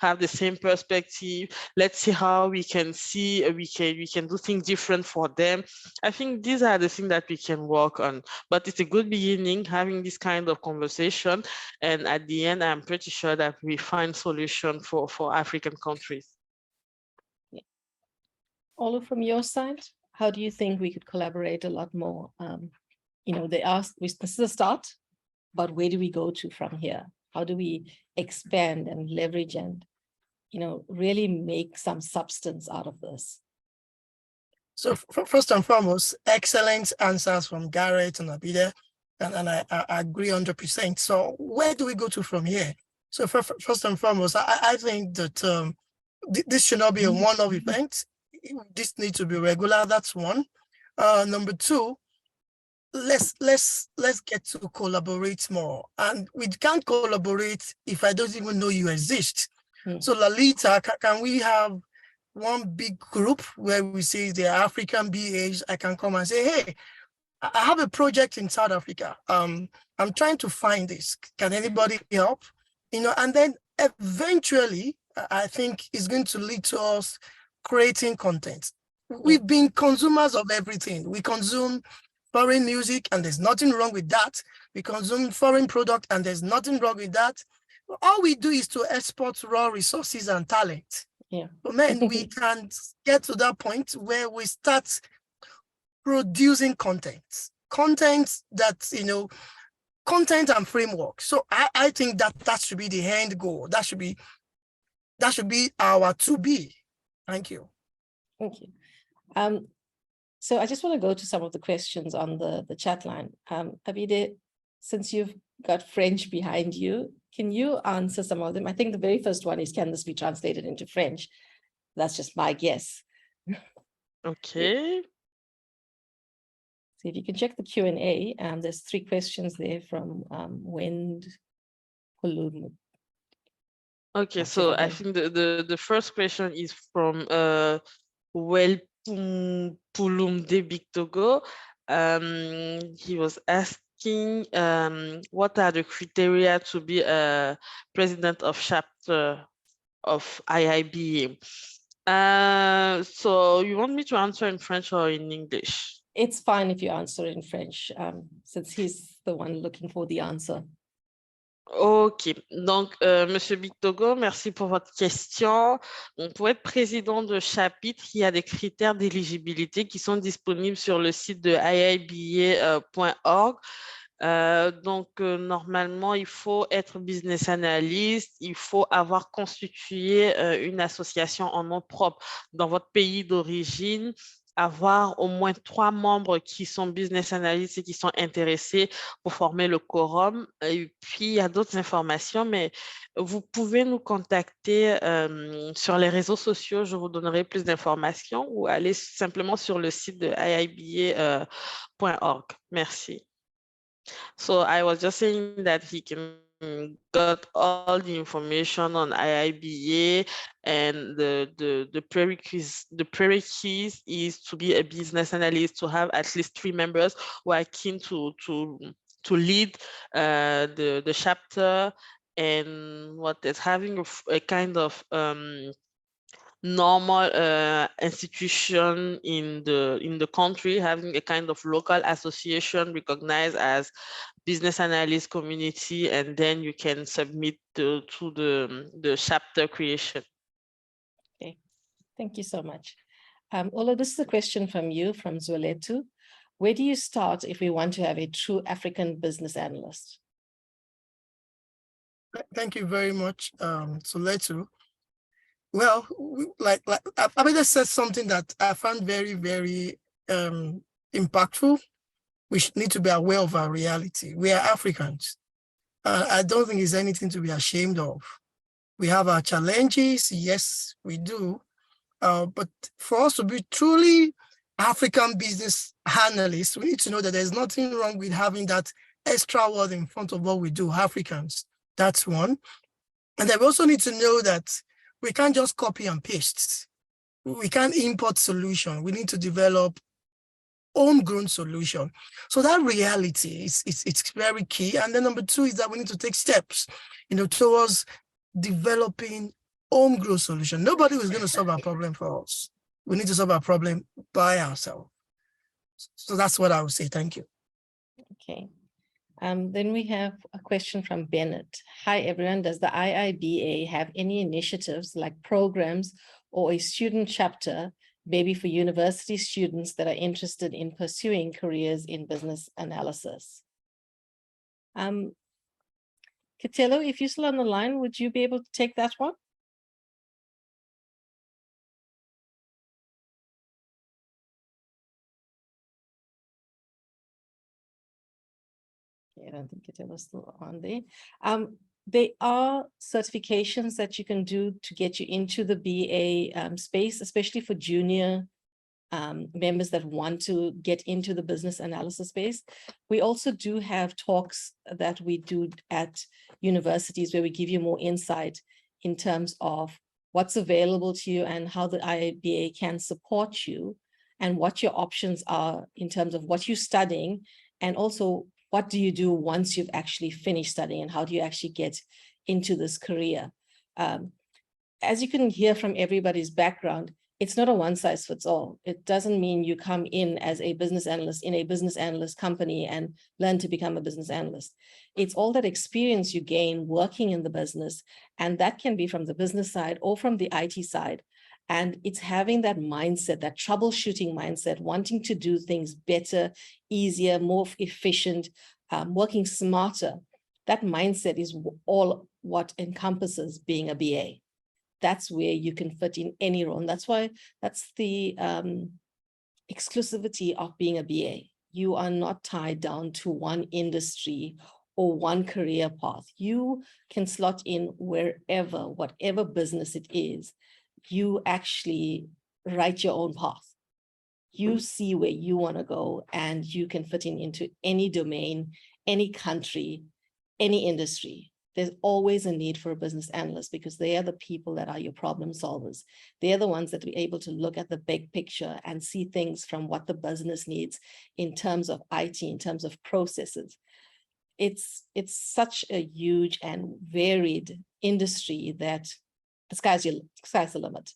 have the same perspective. Let's see how we can see, we can do things different for them. I think these are the things that we can work on, but it's a good beginning having this kind of conversation. And at the end, I'm pretty sure that we find solution for African countries. Olu, from your side, how do you think we could collaborate a lot more? They ask, this is a start, but where do we go to from here? How do we expand and leverage and, really make some substance out of this? So first and foremost, excellent answers from Garrett and Abida, and I agree 100%. So where do we go to from here? So first and foremost, I think that this should not be a one-off event. This needs to be regular. That's one. Number two, let's get to collaborate more. And we can't collaborate if I don't even know you exist. So Lalita, can we have one big group where we say the African BAs? I can come and say, hey, I have a project in South Africa. I'm trying to find this. Can anybody help? And then eventually, I think it's going to lead to us creating content. We've been consumers of everything. We consume foreign music, and there's nothing wrong with that. We consume foreign product, and there's nothing wrong with that. All we do is to export raw resources and talent. Yeah. But man, we can get to that point where we start producing content that, content and framework. So I think that should be the end goal. That should be our to be. Thank you. Thank you. So I just want to go to some of the questions on the chat line. Abide, since you've got French behind you, can you answer some of them? I think the very first one is, can this be translated into French? That's just my guess. Okay. So if you can check the Q&A, there's 3 questions there from Wend Pulum. Okay, so I think the first question is from Pulum de Big Togo. He was asking what are the criteria to be a president of chapter of IIBA. So you want me to answer in French or in English? It's fine if you answer in French, since he's the one looking for the answer. Ok, donc Monsieur Bictogo, merci pour votre question. Pour être président de chapitre, il y a des critères d'éligibilité qui sont disponibles sur le site de iiba.org. Normalement, il faut être business analyst, il faut avoir constitué une association en nom propre dans votre pays d'origine, avoir au moins 3 membres qui sont business analysts et qui sont intéressés pour former le quorum. Et puis, il y a d'autres informations, mais vous pouvez nous contacter sur les réseaux sociaux. Je vous donnerai plus d'informations ou aller simplement sur le site de iiba.org. Merci. So I was just saying that he can got all the information on IIBA, and the prerequisite is to be a business analyst, to have at least 3 members who are keen to lead the chapter, and what is having a kind of normal institution in the country, having a kind of local association recognized as business analyst community, and then you can submit to the chapter creation. Okay, thank you so much. Olu, this is a question from you, from Zwelethu. Where do you start if we want to have a true African business analyst? Thank you very much, Zwelethu. Well, like Abida said something that I found very, very impactful. We need to be aware of our reality. We are Africans. I don't think it's anything to be ashamed of. We have our challenges, yes, we do. But for us to be truly African business analysts, we need to know that there's nothing wrong with having that extra word in front of what we do, Africans. That's one. And then we also need to know that we can't just copy and paste. We can't import solution. We need to develop homegrown solution. So that reality it's very key. And then number two is that we need to take steps, towards developing homegrown solution. Nobody is going to solve our problem for us. We need to solve our problem by ourselves. So that's what I would say. Thank you. Okay. Then we have a question from Bennett. Hi, everyone. Does the IIBA have any initiatives like programs or a student chapter, maybe for university students that are interested in pursuing careers in business analysis? Kitelo, if you're still on the line, would you be able to take that one? I don't think Kitelo's still on there. There are certifications that you can do to get you into the BA space, especially for junior members that want to get into the business analysis space. We also do have talks that we do at universities where we give you more insight in terms of what's available to you and how the IIBA can support you and what your options are in terms of what you're studying, and also what do you do once you've actually finished studying and how do you actually get into this career? As you can hear from everybody's background, it's not a one size fits all. It doesn't mean you come in as a business analyst in a business analyst company and learn to become a business analyst. It's all that experience you gain working in the business, and that can be from the business side or from the IT side. And it's having that mindset, that troubleshooting mindset, wanting to do things better, easier, more efficient, working smarter. That mindset is all what encompasses being a BA. That's where you can fit in any role. And that's why that's the exclusivity of being a BA. You are not tied down to one industry or one career path. You can slot in wherever, whatever business it is. You actually write your own path. You see where you want to go, and you can fit in into any domain, any country, any industry. There's always a need for a business analyst because they are the people that are your problem solvers. They're the ones that are able to look at the big picture and see things from what the business needs in terms of IT, in terms of processes. It's such a huge and varied industry that the sky's the limit.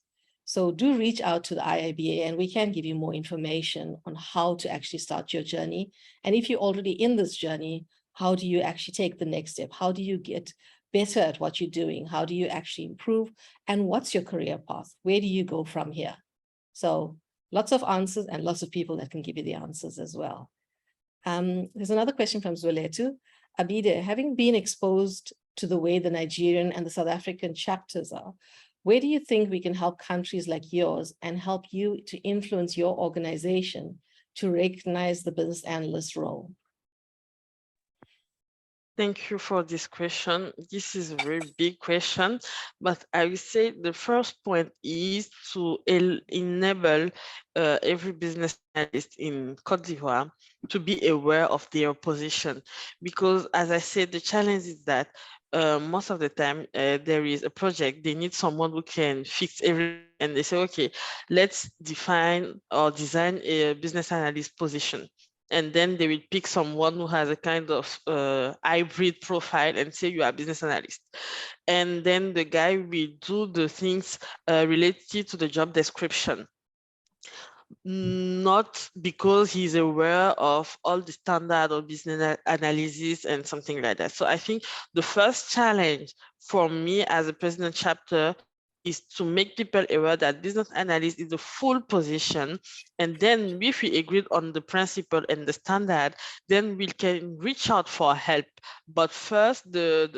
So do reach out to the IIBA and we can give you more information on how to actually start your journey. And if you're already in this journey, how do you actually take the next step? How do you get better at what you're doing? How do you actually improve? And what's your career path? Where do you go from here? So lots of answers and lots of people that can give you the answers as well. There's another question from Zuletu. Abide, having been exposed to the way the Nigerian and the South African chapters are, where do you think we can help countries like yours and help you to influence your organization to recognize the business analyst role? Thank you for this question. This is a very big question, but I will say the first point is to enable every business analyst in Côte d'Ivoire to be aware of their position. Because as I said, the challenge is that most of the time there is a project, they need someone who can fix everything, and they say, okay, let's define or design a business analyst position. And then they will pick someone who has a kind of hybrid profile and say you are a business analyst. And then the guy will do the things related to the job description, not because he's aware of all the standard of business analysis and something like that. So I think the first challenge for me as a president chapter is to make people aware that business analyst is a full position. And then if we agreed on the principle and the standard, then we can reach out for help. But first,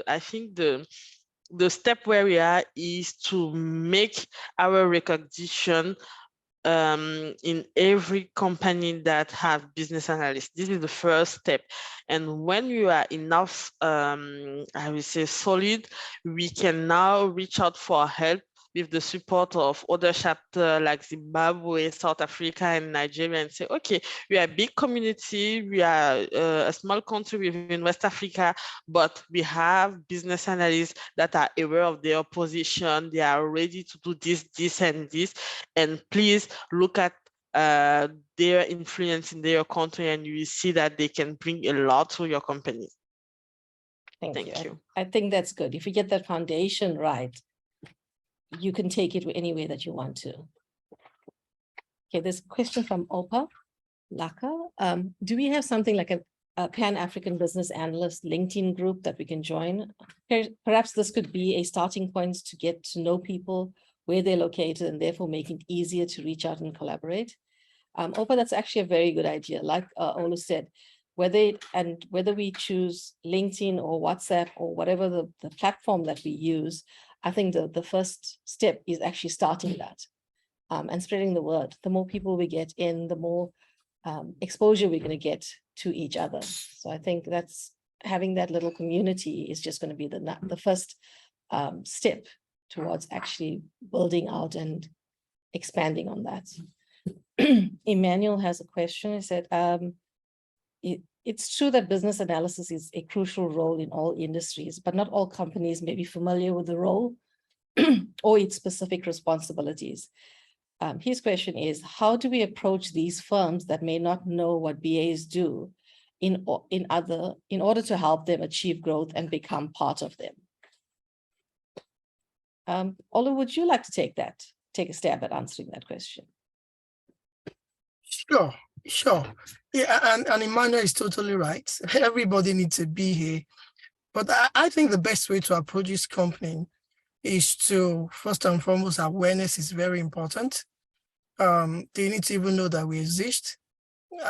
I think the the step where we are is to make our recognition in every company that have business analysts. This is the first step. And when you are enough, I will say solid, we can now reach out for help with the support of other chapters like Zimbabwe, South Africa, and Nigeria, and say, okay, we are a big community, we are a small country within West Africa, but we have business analysts that are aware of their position, they are ready to do this, this, and this, and please look at their influence in their country, and you will see that they can bring a lot to your company. Thank you. you. I think that's good. If you get that foundation right, you can take it any way that you want to. Okay, there's a question from Opa Laka. Do we have something like a Pan-African business analyst LinkedIn group that we can join? Perhaps this could be a starting point to get to know people, where they're located, and therefore make it easier to reach out and collaborate. Opa, that's actually a very good idea. Like Olu said, whether we choose LinkedIn or WhatsApp or whatever the platform that we use, I think the first step is actually starting that and spreading the word. The more people we get in, the more exposure we're going to get to each other. So I think that's having that little community is just going to be the first step towards actually building out and expanding on that. Emmanuel has a question. He said, it's true that business analysis is a crucial role in all industries, but not all companies may be familiar with the role or its specific responsibilities. His question is, how do we approach these firms that may not know what BAs do in order to help them achieve growth and become part of them? Olu, would you like to take a stab at answering that question? Sure. Yeah, and Emmanuel is totally right. Everybody needs to be here. But I think the best way to approach this company is to, first and foremost, awareness is very important. They need to even know that we exist.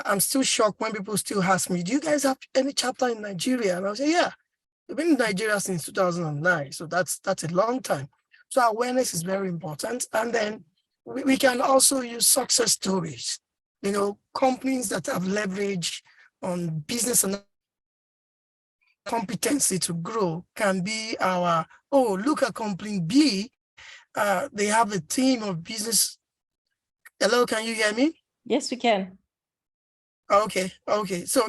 I'm still shocked when people still ask me, do you guys have any chapter in Nigeria? And I'll say, yeah, we've been in Nigeria since 2009. So that's a long time. So awareness is very important. And then we can also use success stories. You know, companies that have leverage on business and competency to grow can be our, look at company B. They have a team of business. Hello, can you hear me? Yes, we can. Okay. So,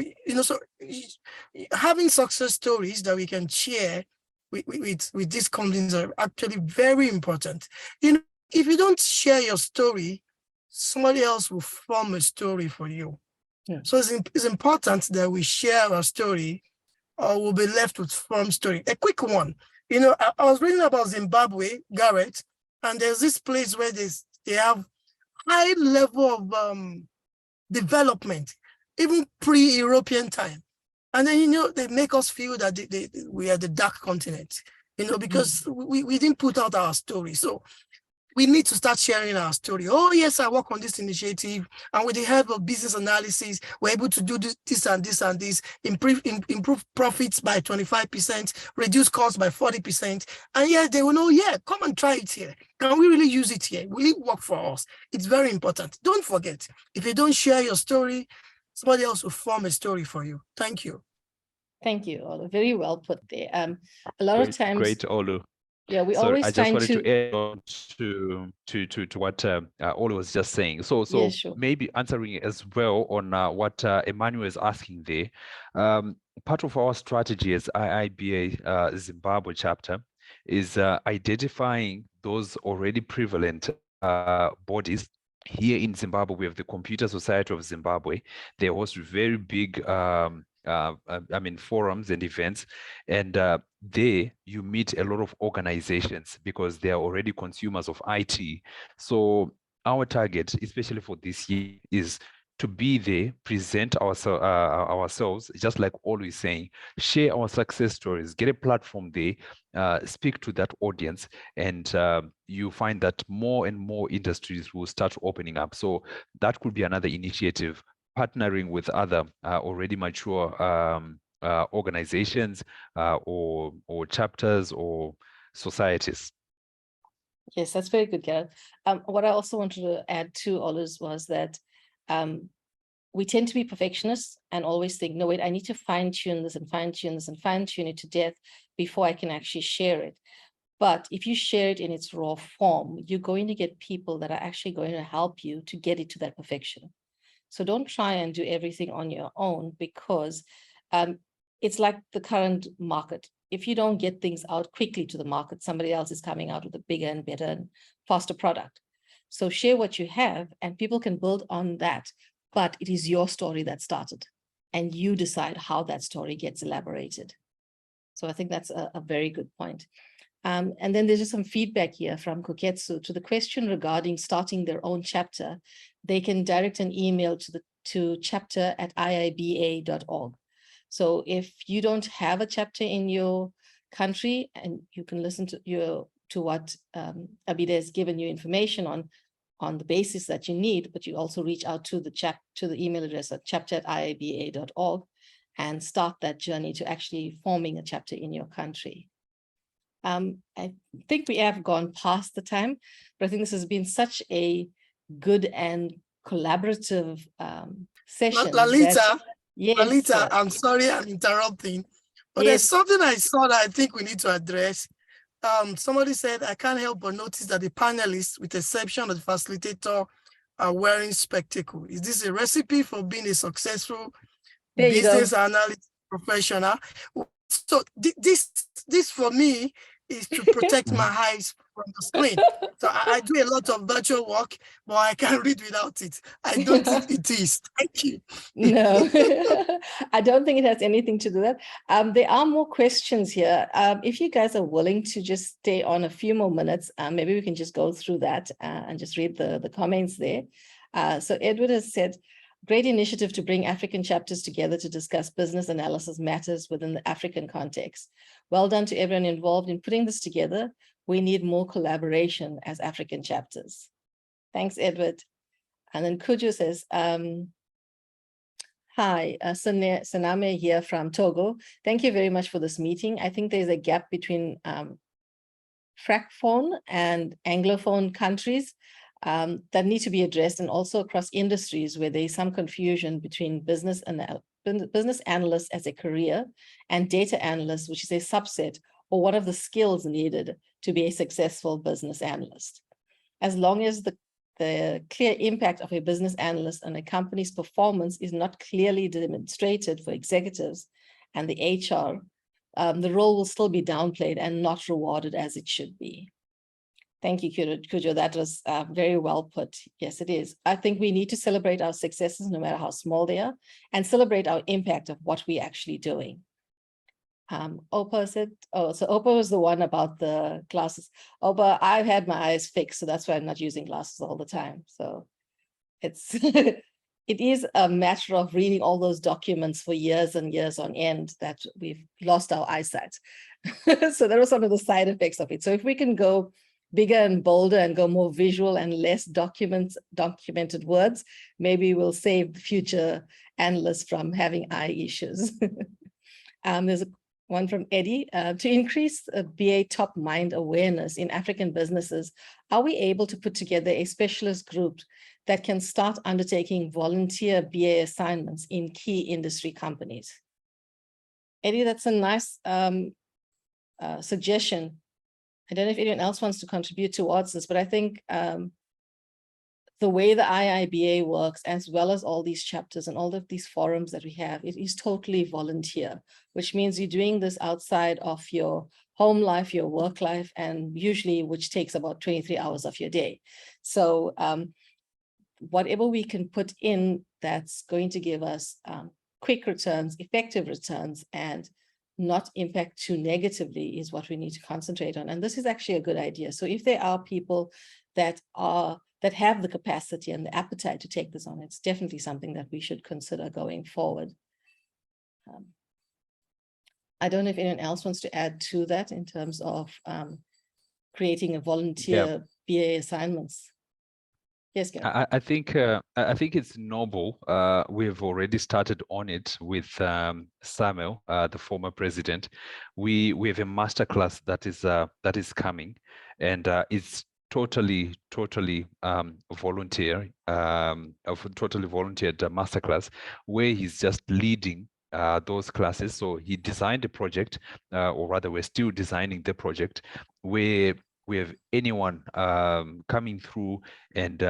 having success stories that we can share with these companies are actually very important. You know, if you don't share your story, somebody else will form a story for you. Yeah. So it's important that we share our story or we'll be left with firm story. A quick one. You know, I was reading about Zimbabwe, Garrett, and there's this place where they have high level of development, even pre-European time. And then, they make us feel that we are the dark continent, because we didn't put out our story. So we need to start sharing our story. Oh, yes, I work on this initiative. And with the help of business analysis, we're able to do this and this and this, improve profits by 25%, reduce costs by 40%. And they will know, come and try it here. Can we really use it here? Will it work for us? It's very important. Don't forget, if you don't share your story, somebody else will form a story for you. Thank you. Thank you, Olu. Very well put there. A lot of times. Great, Olu. Yeah, we Sorry, always I just wanted to add on to what Olu was just saying. So Yeah, sure. maybe answering as well on what Emmanuel is asking there. Part of our strategy as IIBA Zimbabwe chapter is identifying those already prevalent bodies. Here in Zimbabwe, we have the Computer Society of Zimbabwe. They host very big forums and events, and there you meet a lot of organizations because they are already consumers of IT. So our target, especially for this year, is to be there, present ourselves, just like always saying, share our success stories, get a platform there, speak to that audience, and you find that more and more industries will start opening up. So that could be another initiative, partnering with other already mature organizations or chapters or societies. Yes, that's very good, Gareth. What I also wanted to add to Ola's was that we tend to be perfectionists and always think, no, wait, I need to fine tune this and fine tune this and fine tune it to death before I can actually share it. But if you share it in its raw form, you're going to get people that are actually going to help you to get it to that perfection. So don't try and do everything on your own, because it's like the current market. If you don't get things out quickly to the market, somebody else is coming out with a bigger and better and faster product. So share what you have and people can build on that, but it is your story that started and you decide how that story gets elaborated. So I think that's a very good point. And then there's just some feedback here from Koketsu to the question regarding starting their own chapter. They can direct an email to chapter@iiba.org. So if you don't have a chapter in your country, and you can listen to what Abida has given you information on the basis that you need, but you also reach out to the email address at chapter@iiba.org and start that journey to actually forming a chapter in your country. I think we have gone past the time, but I think this has been such a good and collaborative session. Lalita, Yes, Lalita, I'm sorry I'm interrupting, but there's yes. something I saw that I think we need to address. Somebody said, I can't help but notice that the panelists, with exception of the facilitator, are wearing spectacles. Is this a recipe for being a successful There you go. business analyst professional? So this for me is to protect my eyes from the screen. So I do a lot of virtual work, but I can read without it. I don't think it is. Thank you. No, I don't think it has anything to do with that. There are more questions here. If you guys are willing to just stay on a few more minutes, maybe we can just go through that and just read the comments there. So Edward has said, great initiative to bring African chapters together to discuss business analysis matters within the African context. Well done to everyone involved in putting this together. We need more collaboration as African chapters. Thanks, Edward. And then Kujo says, hi, Saname here from Togo. Thank you very much for this meeting. I think there's a gap between Francophone and Anglophone countries that need to be addressed, and also across industries where there's some confusion between business analysts as a career and data analysts, which is a subset or one of the skills needed to be a successful business analyst. As long as the clear impact of a business analyst on a company's performance is not clearly demonstrated for executives and the HR, the role will still be downplayed and not rewarded as it should be. Thank you, Kujo. That was very well put. Yes, it is. I think we need to celebrate our successes, no matter how small they are, and celebrate our impact of what we're actually doing. Opa said, oh, so Opa was the one about the glasses. Opa, I've had my eyes fixed, so that's why I'm not using glasses all the time. So it's, it is a matter of reading all those documents for years and years on end that we've lost our eyesight. So that was one of the side effects of it. So if we can go bigger and bolder and go more visual and less documented words, maybe we'll save the future analysts from having eye issues. There's one from Eddie. To increase BA top mind awareness in African businesses, are we able to put together a specialist group that can start undertaking volunteer BA assignments in key industry companies? Eddie, that's a nice suggestion. I don't know if anyone else wants to contribute towards this, but I think the way the IIBA works, as well as all these chapters and all of these forums that we have, it is totally volunteer, which means you're doing this outside of your home life, your work life, and usually which takes about 23 hours of your day. So whatever we can put in that's going to give us quick returns, effective returns, and not impact too negatively is what we need to concentrate on. And this is actually a good idea. So if there are people that have the capacity and the appetite to take this on, it's definitely something that we should consider going forward. I don't know if anyone else wants to add to that in terms of creating a volunteer BA assignments. Yes, Gareth. I think it's noble. We've already started on it with Samuel, the former president. We have a masterclass that is coming, and it's totally volunteer, totally volunteered masterclass where he's just leading those classes. So he designed a project, or rather, we're still designing the project where we have anyone coming through and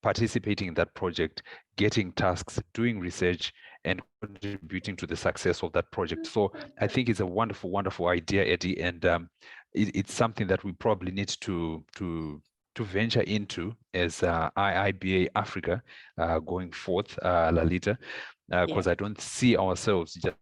participating in that project, getting tasks, doing research, and contributing to the success of that project. So I think it's a wonderful, wonderful idea, Eddie, and it's something that we probably need to venture into as IIBA Africa going forth, Lalita, because I don't see ourselves just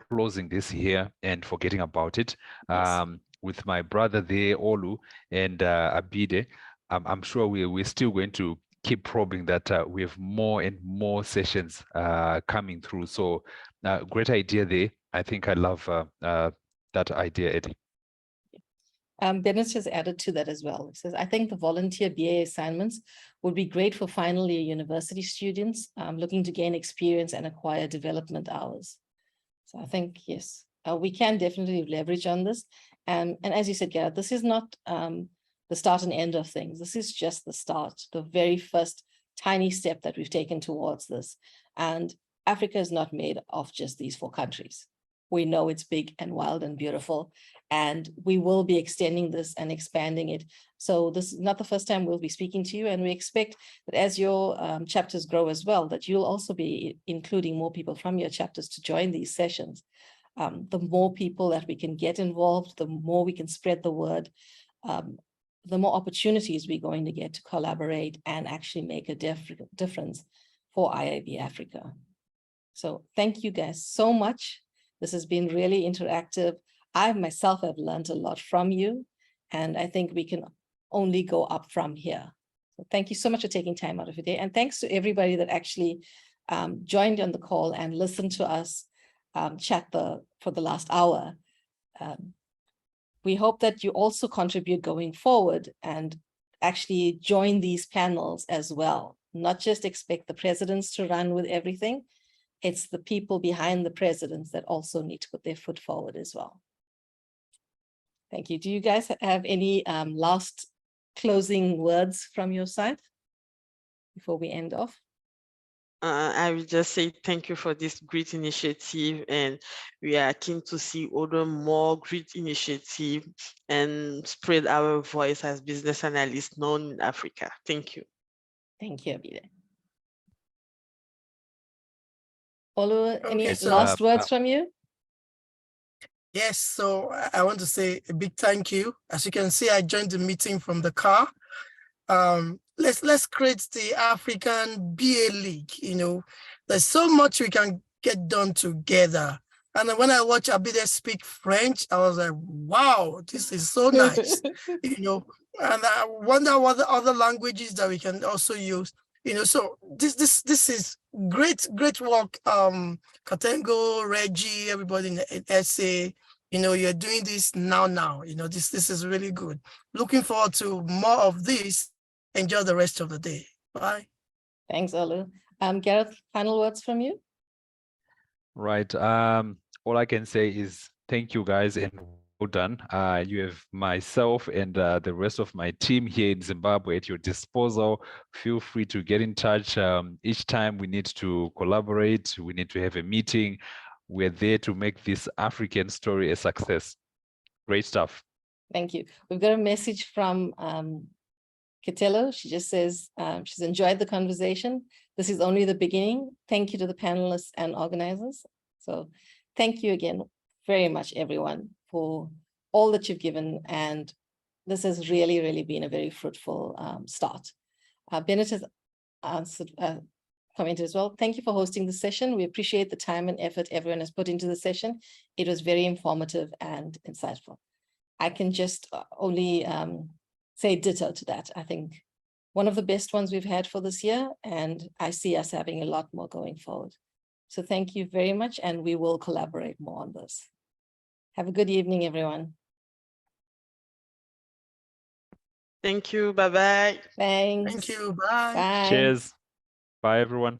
closing this here and forgetting about it. Yes. With my brother there, Olu, and Abide, I'm sure we're still going to keep probing that we have more and more sessions coming through. So great idea there. I think I love that idea, Eddie. Bennett has added to that as well. He says, I think the volunteer BA assignments would be great for final year university students looking to gain experience and acquire development hours. So I think, yes, we can definitely leverage on this. And as you said, Gareth, this is not the start and end of things. This is just the start, the very first tiny step that we've taken towards this. And Africa is not made of just these 4 countries. We know it's big and wild and beautiful, and we will be extending this and expanding it. So this is not the first time we'll be speaking to you, and we expect that as your chapters grow as well, that you'll also be including more people from your chapters to join these sessions. The more people that we can get involved, the more we can spread the word, the more opportunities we're going to get to collaborate and actually make a difference for IIB Africa. So thank you guys so much. This has been really interactive. I myself have learned a lot from you, and I think we can only go up from here. So thank you so much for taking time out of your day. And thanks to everybody that actually joined on the call and listened to us chat for the last hour. We hope that you also contribute going forward and actually join these panels as well. Not just expect the presidents to run with everything. It's the people behind the presidents that also need to put their foot forward as well. Thank you. Do you guys have any last closing words from your side before we end off? I will just say thank you for this great initiative, and we are keen to see other more great initiative and spread our voice as business analysts known in Africa. Thank you. Thank you, Abide. Olu, any Okay, so- last words from you? Yes, so I want to say a big thank you. As you can see, I joined the meeting from the car. Let's create the African BA League. You know, there's so much we can get done together. And then when I watch Abide speak French, I was like, wow, this is so nice. You know, and I wonder what the other languages that we can also use. You know, so this is great work. Katengo, Reggie, everybody in SA, you know, you're doing this now. You know, this is really good. Looking forward to more of this. Enjoy the rest of the day. Bye. Thanks, Olu. Gareth, final words from you? Right. All I can say is thank you guys and well done. You have myself and the rest of my team here in Zimbabwe at your disposal. Feel free to get in touch. Each time we need to collaborate, we need to have a meeting. We're there to make this African story a success. Great stuff. Thank you. We've got a message from Kitelo. She just says she's enjoyed the conversation. This is only the beginning. Thank you to the panelists and organizers. So thank you again very much, everyone, for all that you've given. And this has really been a very fruitful start. Bennett has answered, commented as well. Thank you for hosting the session. We appreciate the time and effort everyone has put into the session. It was very informative and insightful. I can just only say ditto to that. I think one of the best ones we've had for this year, and I see us having a lot more going forward. So thank you very much, and we will collaborate more on this. Have a good evening, everyone. Thank you. Bye-bye. Thanks. Thank you. Bye. Bye. Cheers. Bye, everyone.